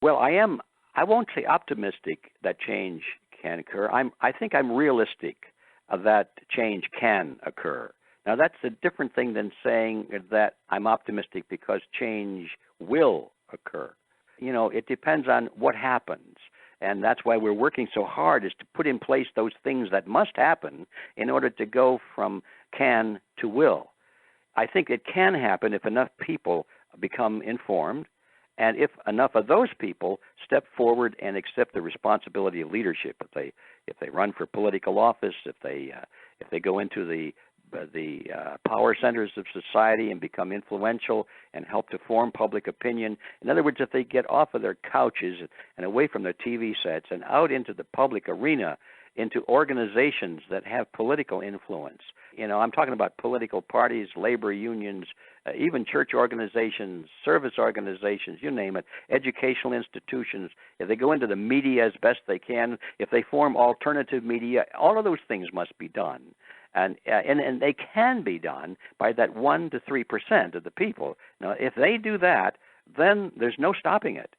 Well, I am. I won't say optimistic that change can occur. I think I'm realistic that change can occur. Now, that's a different thing than saying that I'm optimistic because change will occur. It depends on what happens. And that's why we're working so hard, is to put in place those things that must happen in order to go from can to will. I think it can happen if enough people become informed, and if enough of those people step forward and accept the responsibility of leadership. if they run for political office, if they go into the power centers of society and become influential and help to form public opinion. In other words, if they get off of their couches and away from their TV sets and out into the public arena, into organizations that have political influence. I'm talking about political parties, labor unions, even church organizations, service organizations, you name it, educational institutions. If they go into the media as best they can, if they form alternative media, all of those things must be done. And they can be done by that 1 to 3% of the people. Now, if they do that, then there's no stopping it.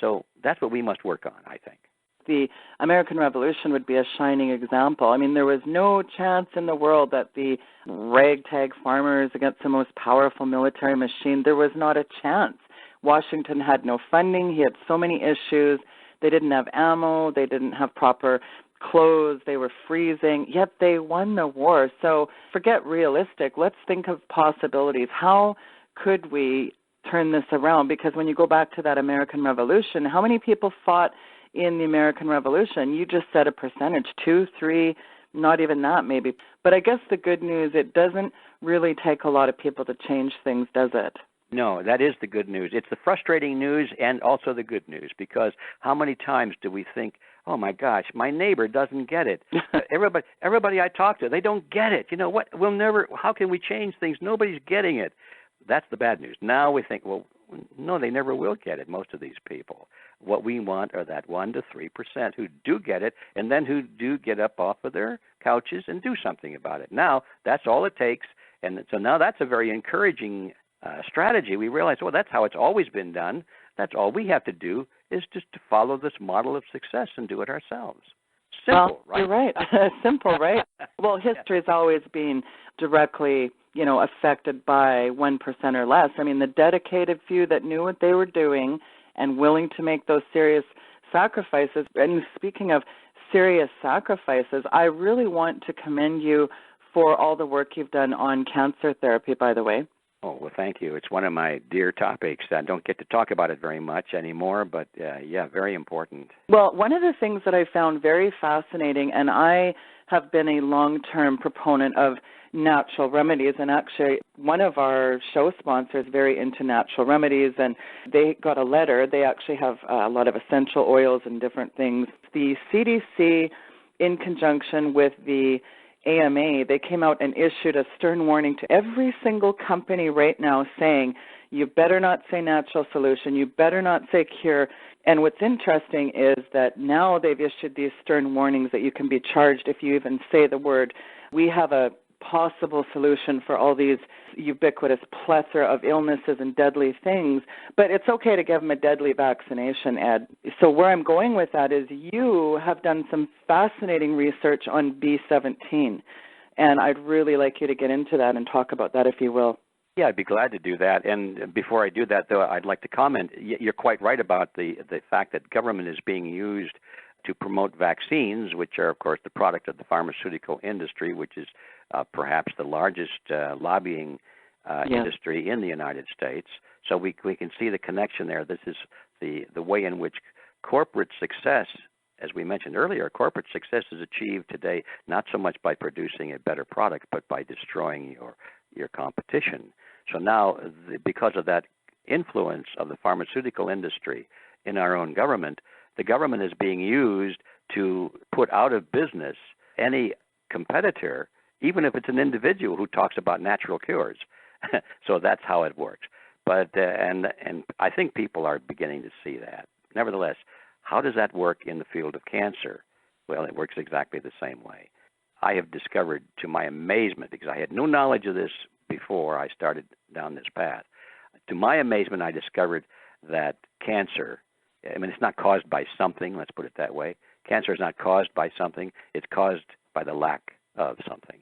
So that's what we must work on, I think. The American Revolution would be a shining example. I mean, there was no chance in the world that the ragtag farmers against the most powerful military machine, there was not a chance. Washington had no funding. He had so many issues. They didn't have ammo. They didn't have proper clothes. They were freezing, yet they won the war. So forget realistic. Let's think of possibilities. How could we turn this around? Because when you go back to that American Revolution, how many people fought in the American Revolution? You just said a percentage, 2, 3, not even that maybe. But I guess the good news, it doesn't really take a lot of people to change things, does it? No, that is the good news. It's the frustrating news and also the good news, because how many times do we think, oh my gosh, my neighbor doesn't get it. Everybody I talk to, they don't get it. You know what? How can we change things? Nobody's getting it. That's the bad news. Now we think, well, no, they never will get it, most of these people. What we want are that 1 to 3% who do get it, and then who do get up off of their couches and do something about it. Now, that's all it takes. And so now that's a very encouraging strategy. We realize, well, that's how it's always been done. That's all we have to do is just to follow this model of success and do it ourselves. Simple, well, right? You're right. Simple, right? Well, history has always been directly, affected by 1% or less. I mean, the dedicated few that knew what they were doing and willing to make those serious sacrifices. And speaking of serious sacrifices, I really want to commend you for all the work you've done on cancer therapy, by the way. Oh, well, thank you. It's one of my dear topics. I don't get to talk about it very much anymore, but yeah, very important. Well, one of the things that I found very fascinating, and I have been a long-term proponent of natural remedies, and actually one of our show sponsors is very into natural remedies, and they got a letter. They actually have a lot of essential oils and different things. The CDC, in conjunction with the AMA, they came out and issued a stern warning to every single company right now saying, you better not say natural solution, you better not say cure. And what's interesting is that now they've issued these stern warnings that you can be charged if you even say the word. We have a possible solution for all these ubiquitous plethora of illnesses and deadly things, but it's okay to give them a deadly vaccination, Ed. So where I'm going with that is you have done some fascinating research on B17, and I'd really like you to get into that and talk about that, if you will. Yeah, I'd be glad to do that. And before I do that, though, I'd like to comment. You're quite right about the fact that government is being used to promote vaccines, which are, of course, the product of the pharmaceutical industry, which is perhaps the largest lobbying industry in the United States. So we can see the connection there. This is the way in which corporate success, as we mentioned earlier, corporate success is achieved today not so much by producing a better product, but by destroying your competition. So now, because of that influence of the pharmaceutical industry in our own government, the government is being used to put out of business any competitor, even if it's an individual who talks about natural cures. So that's how it works. But and I think people are beginning to see that. Nevertheless, how does that work in the field of cancer? Well, it works exactly the same way. I have discovered, to my amazement, because I had no knowledge of this before I started down this path, to my amazement, I discovered that cancer, I mean, it's not caused by something, let's put it that way. Cancer is not caused by something, it's caused by the lack of something.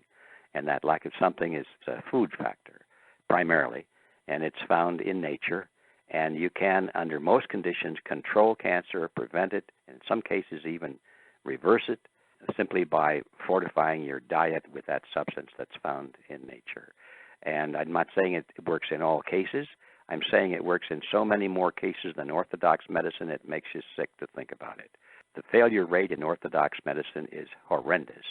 And that lack of something is a food factor, primarily, and it's found in nature. And you can, under most conditions, control cancer or prevent it, and in some cases even reverse it, simply by fortifying your diet with that substance that's found in nature. And I'm not saying it works in all cases. I'm saying it works in so many more cases than orthodox medicine, it makes you sick to think about it. The failure rate in orthodox medicine is horrendous,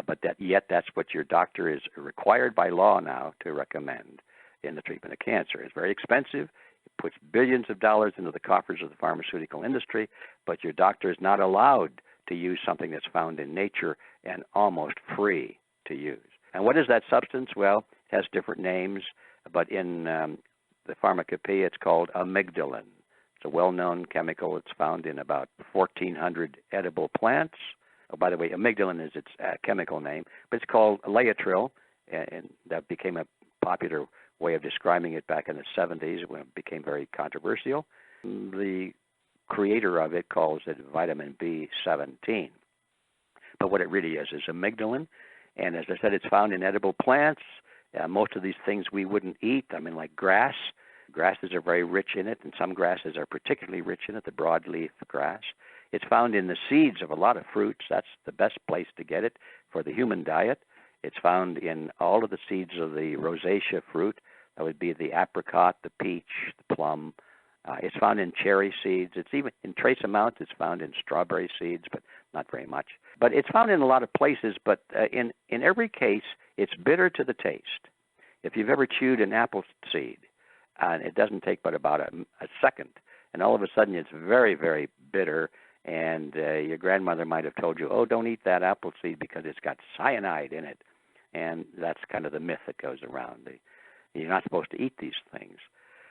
but yet that's what your doctor is required by law now to recommend in the treatment of cancer. It's very expensive. It puts billions of dollars into the coffers of the pharmaceutical industry, but your doctor is not allowed to use something that's found in nature and almost free to use. And what is that substance? Well, it has different names, but in the pharmacopoeia it's called amygdalin. It's a well-known chemical. It's found in about 1,400 edible plants. Oh, by the way, amygdalin is its chemical name, but it's called laetrile, and that became a popular way of describing it back in the 70s when it became very controversial. The creator of it calls it vitamin B17. But what it really is amygdalin, and as I said, it's found in edible plants. Most of these things we wouldn't eat, like grass. Grasses are very rich in it, and some grasses are particularly rich in it, the broadleaf grass. It's found in the seeds of a lot of fruits. That's the best place to get it for the human diet. It's found in all of the seeds of the rosacea fruit. That would be the apricot, the peach, the plum. It's found in cherry seeds. It's even in trace amounts. It's found in strawberry seeds, but not very much. But it's found in a lot of places, but in every case, it's bitter to the taste. If you've ever chewed an apple seed, and it doesn't take but about a second, and all of a sudden it's very, very bitter, and your grandmother might have told you, oh, don't eat that apple seed because it's got cyanide in it. And that's kind of the myth that goes around. You're not supposed to eat these things.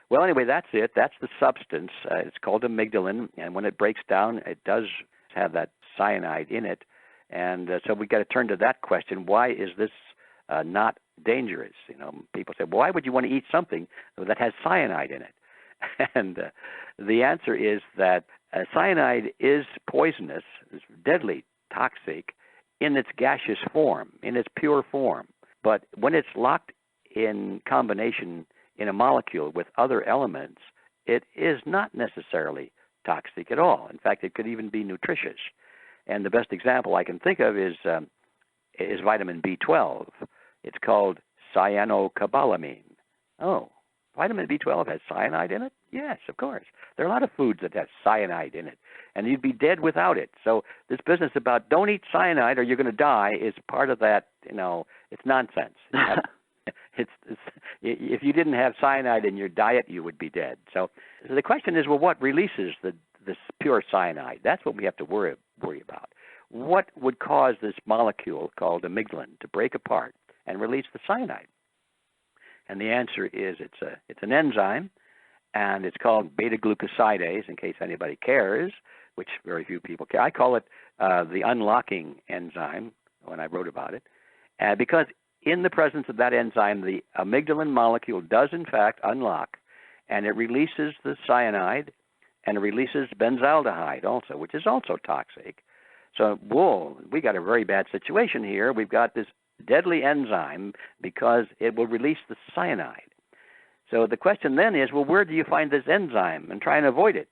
Well, anyway, that's it. That's the substance. It's called amygdalin, and when it breaks down, it does have that cyanide in it. And so we got to turn to that question: why is this not dangerous? People say, well, why would you want to eat something that has cyanide in it? And the answer is that cyanide is poisonous, it's deadly, toxic in its gaseous form, in its pure form. But when it's locked in combination in a molecule with other elements, it is not necessarily toxic at all. In fact, it could even be nutritious. And the best example I can think of is vitamin B12. It's called cyanocobalamin. Oh, vitamin B12 has cyanide in it? Yes, of course. There are a lot of foods that have cyanide in it, and you'd be dead without it. So this business about don't eat cyanide or you're going to die is part of that, it's nonsense. If you didn't have cyanide in your diet, you would be dead. So the question is, well, what releases this pure cyanide? That's what we have to worry about. What would cause this molecule called amygdalin to break apart and release the cyanide? And the answer is it's an enzyme, and it's called beta-glucosidase, in case anybody cares, which very few people care. I call it the unlocking enzyme when I wrote about it, because in the presence of that enzyme, the amygdalin molecule does, in fact, unlock, and it releases the cyanide, and it releases benzaldehyde also, which is also toxic. So, whoa, we got a very bad situation here. We've got this deadly enzyme because it will release the cyanide. So the question then is, well, where do you find this enzyme and try and avoid it?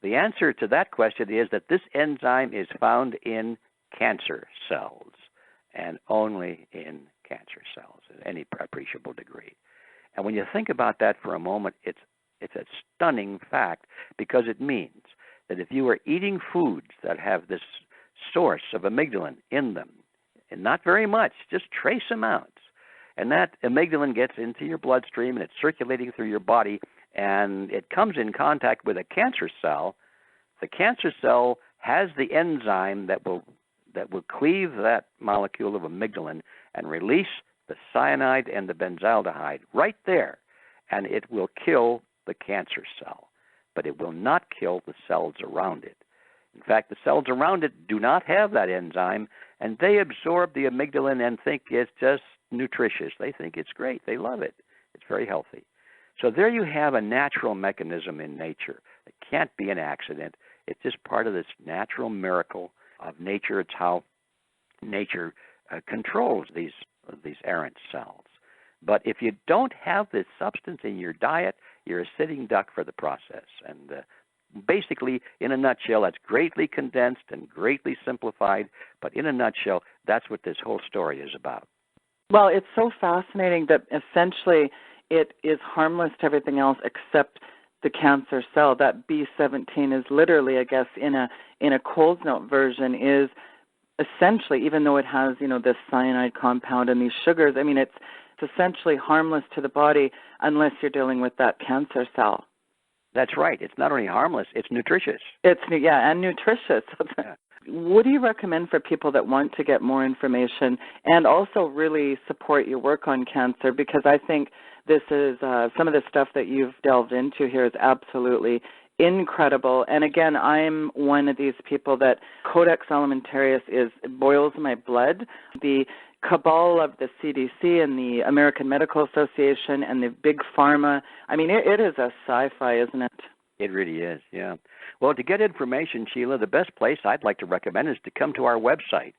The answer to that question is that this enzyme is found in cancer cells, and only in cancer cells at any appreciable degree. And when you think about that for a moment, it's a stunning fact, because it means that if you are eating foods that have this source of amygdalin in them, and not very much, just trace amounts, and that amygdalin gets into your bloodstream and it's circulating through your body, and it comes in contact with a cancer cell, the cancer cell has the enzyme that will cleave that molecule of amygdalin and release the cyanide and the benzaldehyde right there, and it will kill the cancer cell, but it will not kill the cells around it. In fact, the cells around it do not have that enzyme, and they absorb the amygdalin and think it's just nutritious. They think it's great. They love it. It's very healthy. So there you have a natural mechanism in nature. It can't be an accident. It's just part of this natural miracle of nature. It's how nature controls these errant cells. But if you don't have this substance in your diet, you're a sitting duck for the process. And basically, in a nutshell, that's greatly condensed and greatly simplified, but in a nutshell, that's what this whole story is about. Well, it's so fascinating that essentially it is harmless to everything else except the cancer cell. That B17 is literally, I guess, in a Coles Note version, is essentially, even though it has, this cyanide compound and these sugars, I mean, it's essentially harmless to the body unless you're dealing with that cancer cell. That's right. It's not only harmless, it's nutritious. And nutritious. Yeah. What do you recommend for people that want to get more information and also really support your work on cancer? Because I think this is some of the stuff that you've delved into here is absolutely incredible. And again, I'm one of these people that Codex Alimentarius boils my blood. The cabal of the CDC and the American Medical Association and the big pharma, I mean, it is a sci-fi, isn't it? It really is, yeah. Well, to get information, Sheila, the best place I'd like to recommend is to come to our website.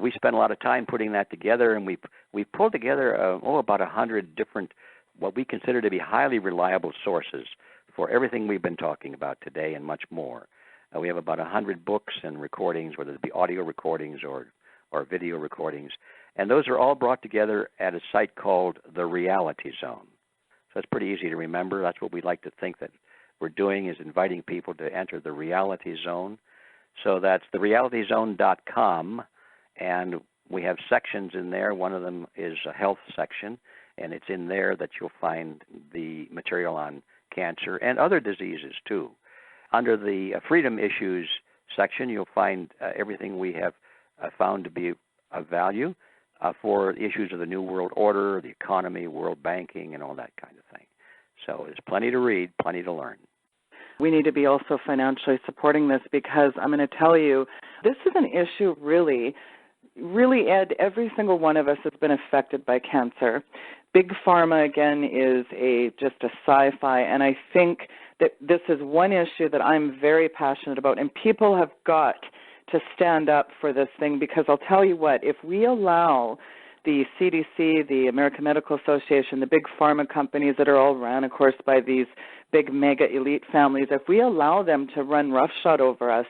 We spent a lot of time putting that together, and we've pulled together about 100 different, what we consider to be highly reliable sources for everything we've been talking about today and much more. We have about 100 books and recordings, whether it be audio recordings or video recordings, and those are all brought together at a site called The Reality Zone. So it's pretty easy to remember. That's what we like to think that we're doing, is inviting people to enter the Reality Zone. So that's therealityzone.com, and we have sections in there. One of them is a health section, and it's in there that you'll find the material on cancer and other diseases too. Under the Freedom Issues section, you'll find everything we have found to be of value for the issues of the New World Order, the economy, world banking, and all that kind of thing. So there's plenty to read, plenty to learn. We need to be also financially supporting this, because I'm going to tell you, this is an issue really, Ed, every single one of us has been affected by cancer. Big Pharma, again, is just a sci-fi, and I think that this is one issue that I'm very passionate about, and people have got to stand up for this thing, because I'll tell you what, if we allow the CDC, the American Medical Association, the big pharma companies that are all run, of course, by these big mega elite families, if we allow them to run roughshod over us,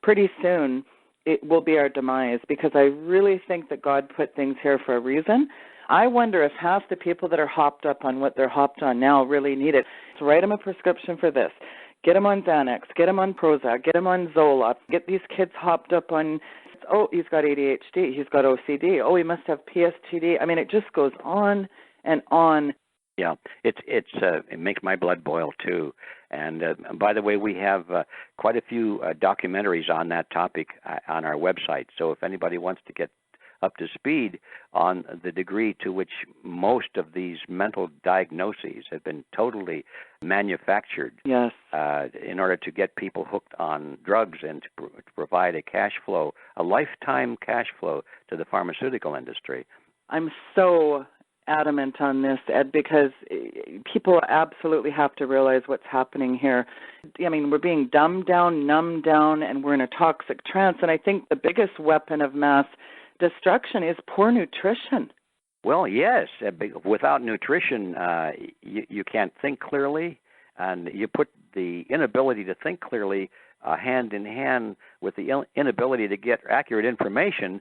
pretty soon it will be our demise, because I really think that God put things here for a reason. I wonder if half the people that are hopped up on what they're hopped on now really need it. So write them a prescription for this. Get them on Xanax. Get them on Prozac. Get them on Zoloft. Get these kids hopped up on, oh, he's got ADHD. He's got OCD. Oh, he must have PSTD. I mean, it just goes on and on. Yeah, it makes my blood boil too. And by the way, we have quite a few documentaries on that topic on our website. So if anybody wants to get up to speed on the degree to which most of these mental diagnoses have been totally manufactured, yes, in order to get people hooked on drugs and to provide a cash flow, a lifetime cash flow to the pharmaceutical industry. I'm so adamant on this, Ed, because people absolutely have to realize what's happening here. I mean, we're being dumbed down, numbed down, and we're in a toxic trance. And I think the biggest weapon of mass destruction is poor nutrition. Well, yes. Without nutrition, you can't think clearly, and you put the inability to think clearly hand in hand with the inability to get accurate information,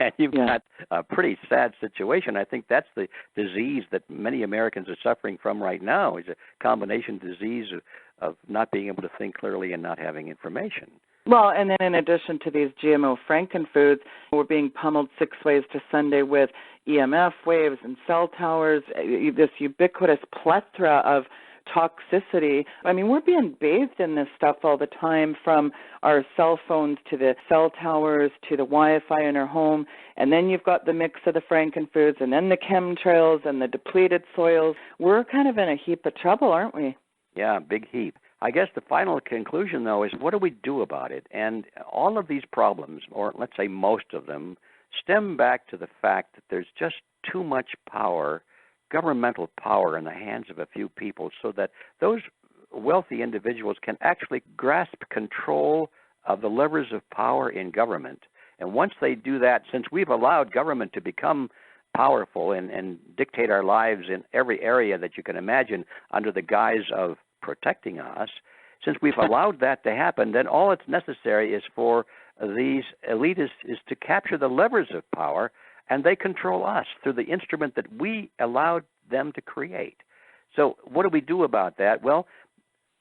and you've got a pretty sad situation. I think that's the disease that many Americans are suffering from right now, is a combination disease of not being able to think clearly and not having information. Well, and then in addition to these GMO frankenfoods, we're being pummeled 6 ways to Sunday with EMF waves and cell towers, this ubiquitous plethora of toxicity. I mean, we're being bathed in this stuff all the time, from our cell phones to the cell towers to the Wi-Fi in our home, and then you've got the mix of the frankenfoods and then the chemtrails and the depleted soils. We're kind of in a heap of trouble, aren't we? Yeah, big heap. I guess the final conclusion, though, is what do we do about it? And all of these problems, or let's say most of them, stem back to the fact that there's just too much power, governmental power, in the hands of a few people, so that those wealthy individuals can actually grasp control of the levers of power in government. And once they do that, since we've allowed government to become powerful and dictate our lives in every area that you can imagine under the guise of protecting us, since we've allowed that to happen, then all that's necessary is for these elitists is to capture the levers of power, and they control us through the instrument that we allowed them to create. So what do we do about that? Well,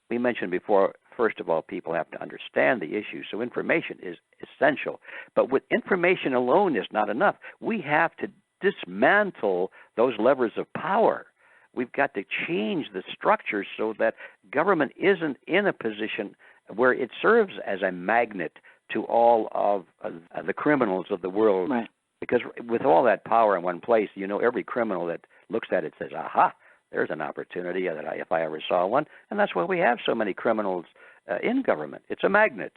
We mentioned before, first of all, people have to understand the issue, so information is essential. But with information alone is not enough. We have to dismantle those levers of power. We've got to change the structure so that government isn't in a position where it serves as a magnet to all of the criminals of the world. Right. Because with all that power in one place, every criminal that looks at it says, aha, there's an opportunity that if I ever saw one. And that's why we have so many criminals in government. It's a magnet.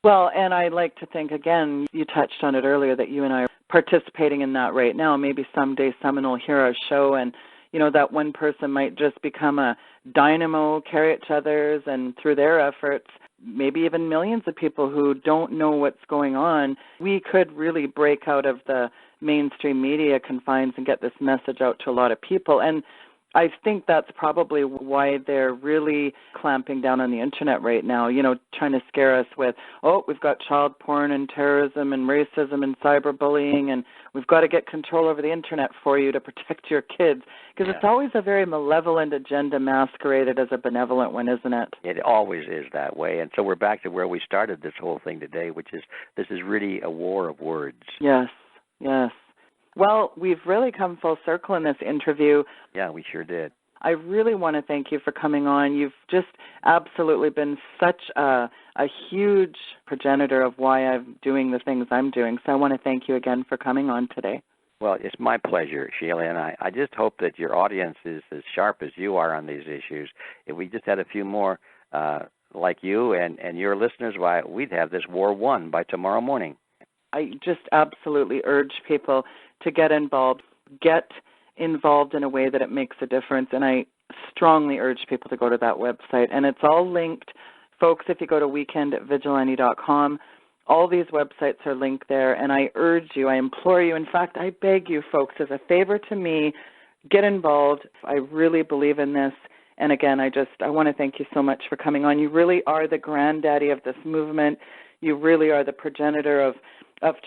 Well, and I like to think, again, you touched on it earlier, that you and I are participating in that right now. Maybe someday someone will hear our show and, that one person might just become a dynamo, carry it to others, and through their efforts, maybe even millions of people who don't know what's going on, we could really break out of the mainstream media confines and get this message out to a lot of people. And I think that's probably why they're really clamping down on the Internet right now, trying to scare us with, we've got child porn and terrorism and racism and cyberbullying, and we've got to get control over the Internet for you to protect your kids. Because It's always a very malevolent agenda masqueraded as a benevolent one, isn't it? It always is that way. And so we're back to where we started this whole thing today, which is this is really a war of words. Yes, yes. Well, we've really come full circle in this interview. Yeah, we sure did. I really want to thank you for coming on. You've just absolutely been such a huge progenitor of why I'm doing the things I'm doing. So I want to thank you again for coming on today. Well, it's my pleasure, Sheila, and I just hope that your audience is as sharp as you are on these issues. If we just had a few more like you and your listeners, why, we'd have this war won by tomorrow morning. I just absolutely urge people to get involved in a way that it makes a difference. And I strongly urge people to go to that website. And it's all linked. Folks, if you go to weekendvigilante.com, all these websites are linked there. And I urge you, I implore you, in fact, I beg you folks, as a favor to me, get involved. I really believe in this. And again, I want to thank you so much for coming on. You really are the granddaddy of this movement. You really are the progenitor of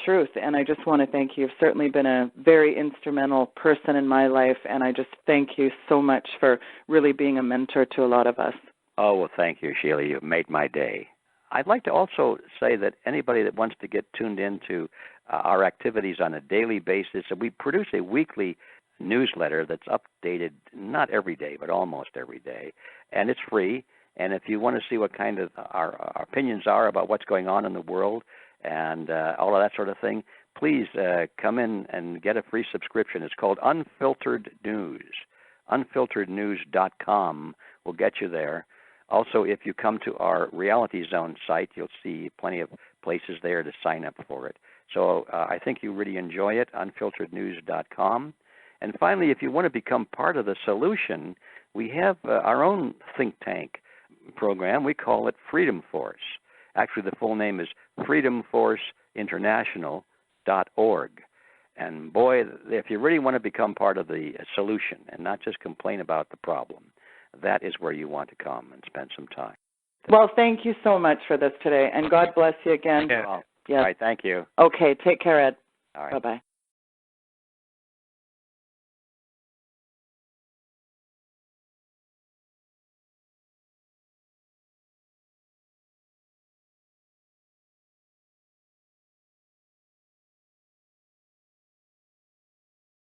truth, and I just want to thank you. You've certainly been a very instrumental person in my life, and I just thank you so much for really being a mentor to a lot of us. Oh, well, thank you, Sheila. You've made my day. I'd like to also say that anybody that wants to get tuned into our activities on a daily basis, we produce a weekly newsletter that's updated not every day, but almost every day, and it's free. And if you want to see what kind of our opinions are about what's going on in the world, and all of that sort of thing, please come in and get a free subscription. It's called Unfiltered News. Unfilterednews.com will get you there. Also, if you come to our Reality Zone site, you'll see plenty of places there to sign up for it. So I think you really enjoy it, unfilterednews.com. And finally, if you want to become part of the solution, we have our own think tank program. We call it Freedom Force. Actually, the full name is freedomforceinternational.org. And boy, if you really want to become part of the solution and not just complain about the problem, that is where you want to come and spend some time. Well, thank you so much for this today, and God bless you again. Yeah. Yes. All right, thank you. Okay, take care, Ed. All right. Bye-bye.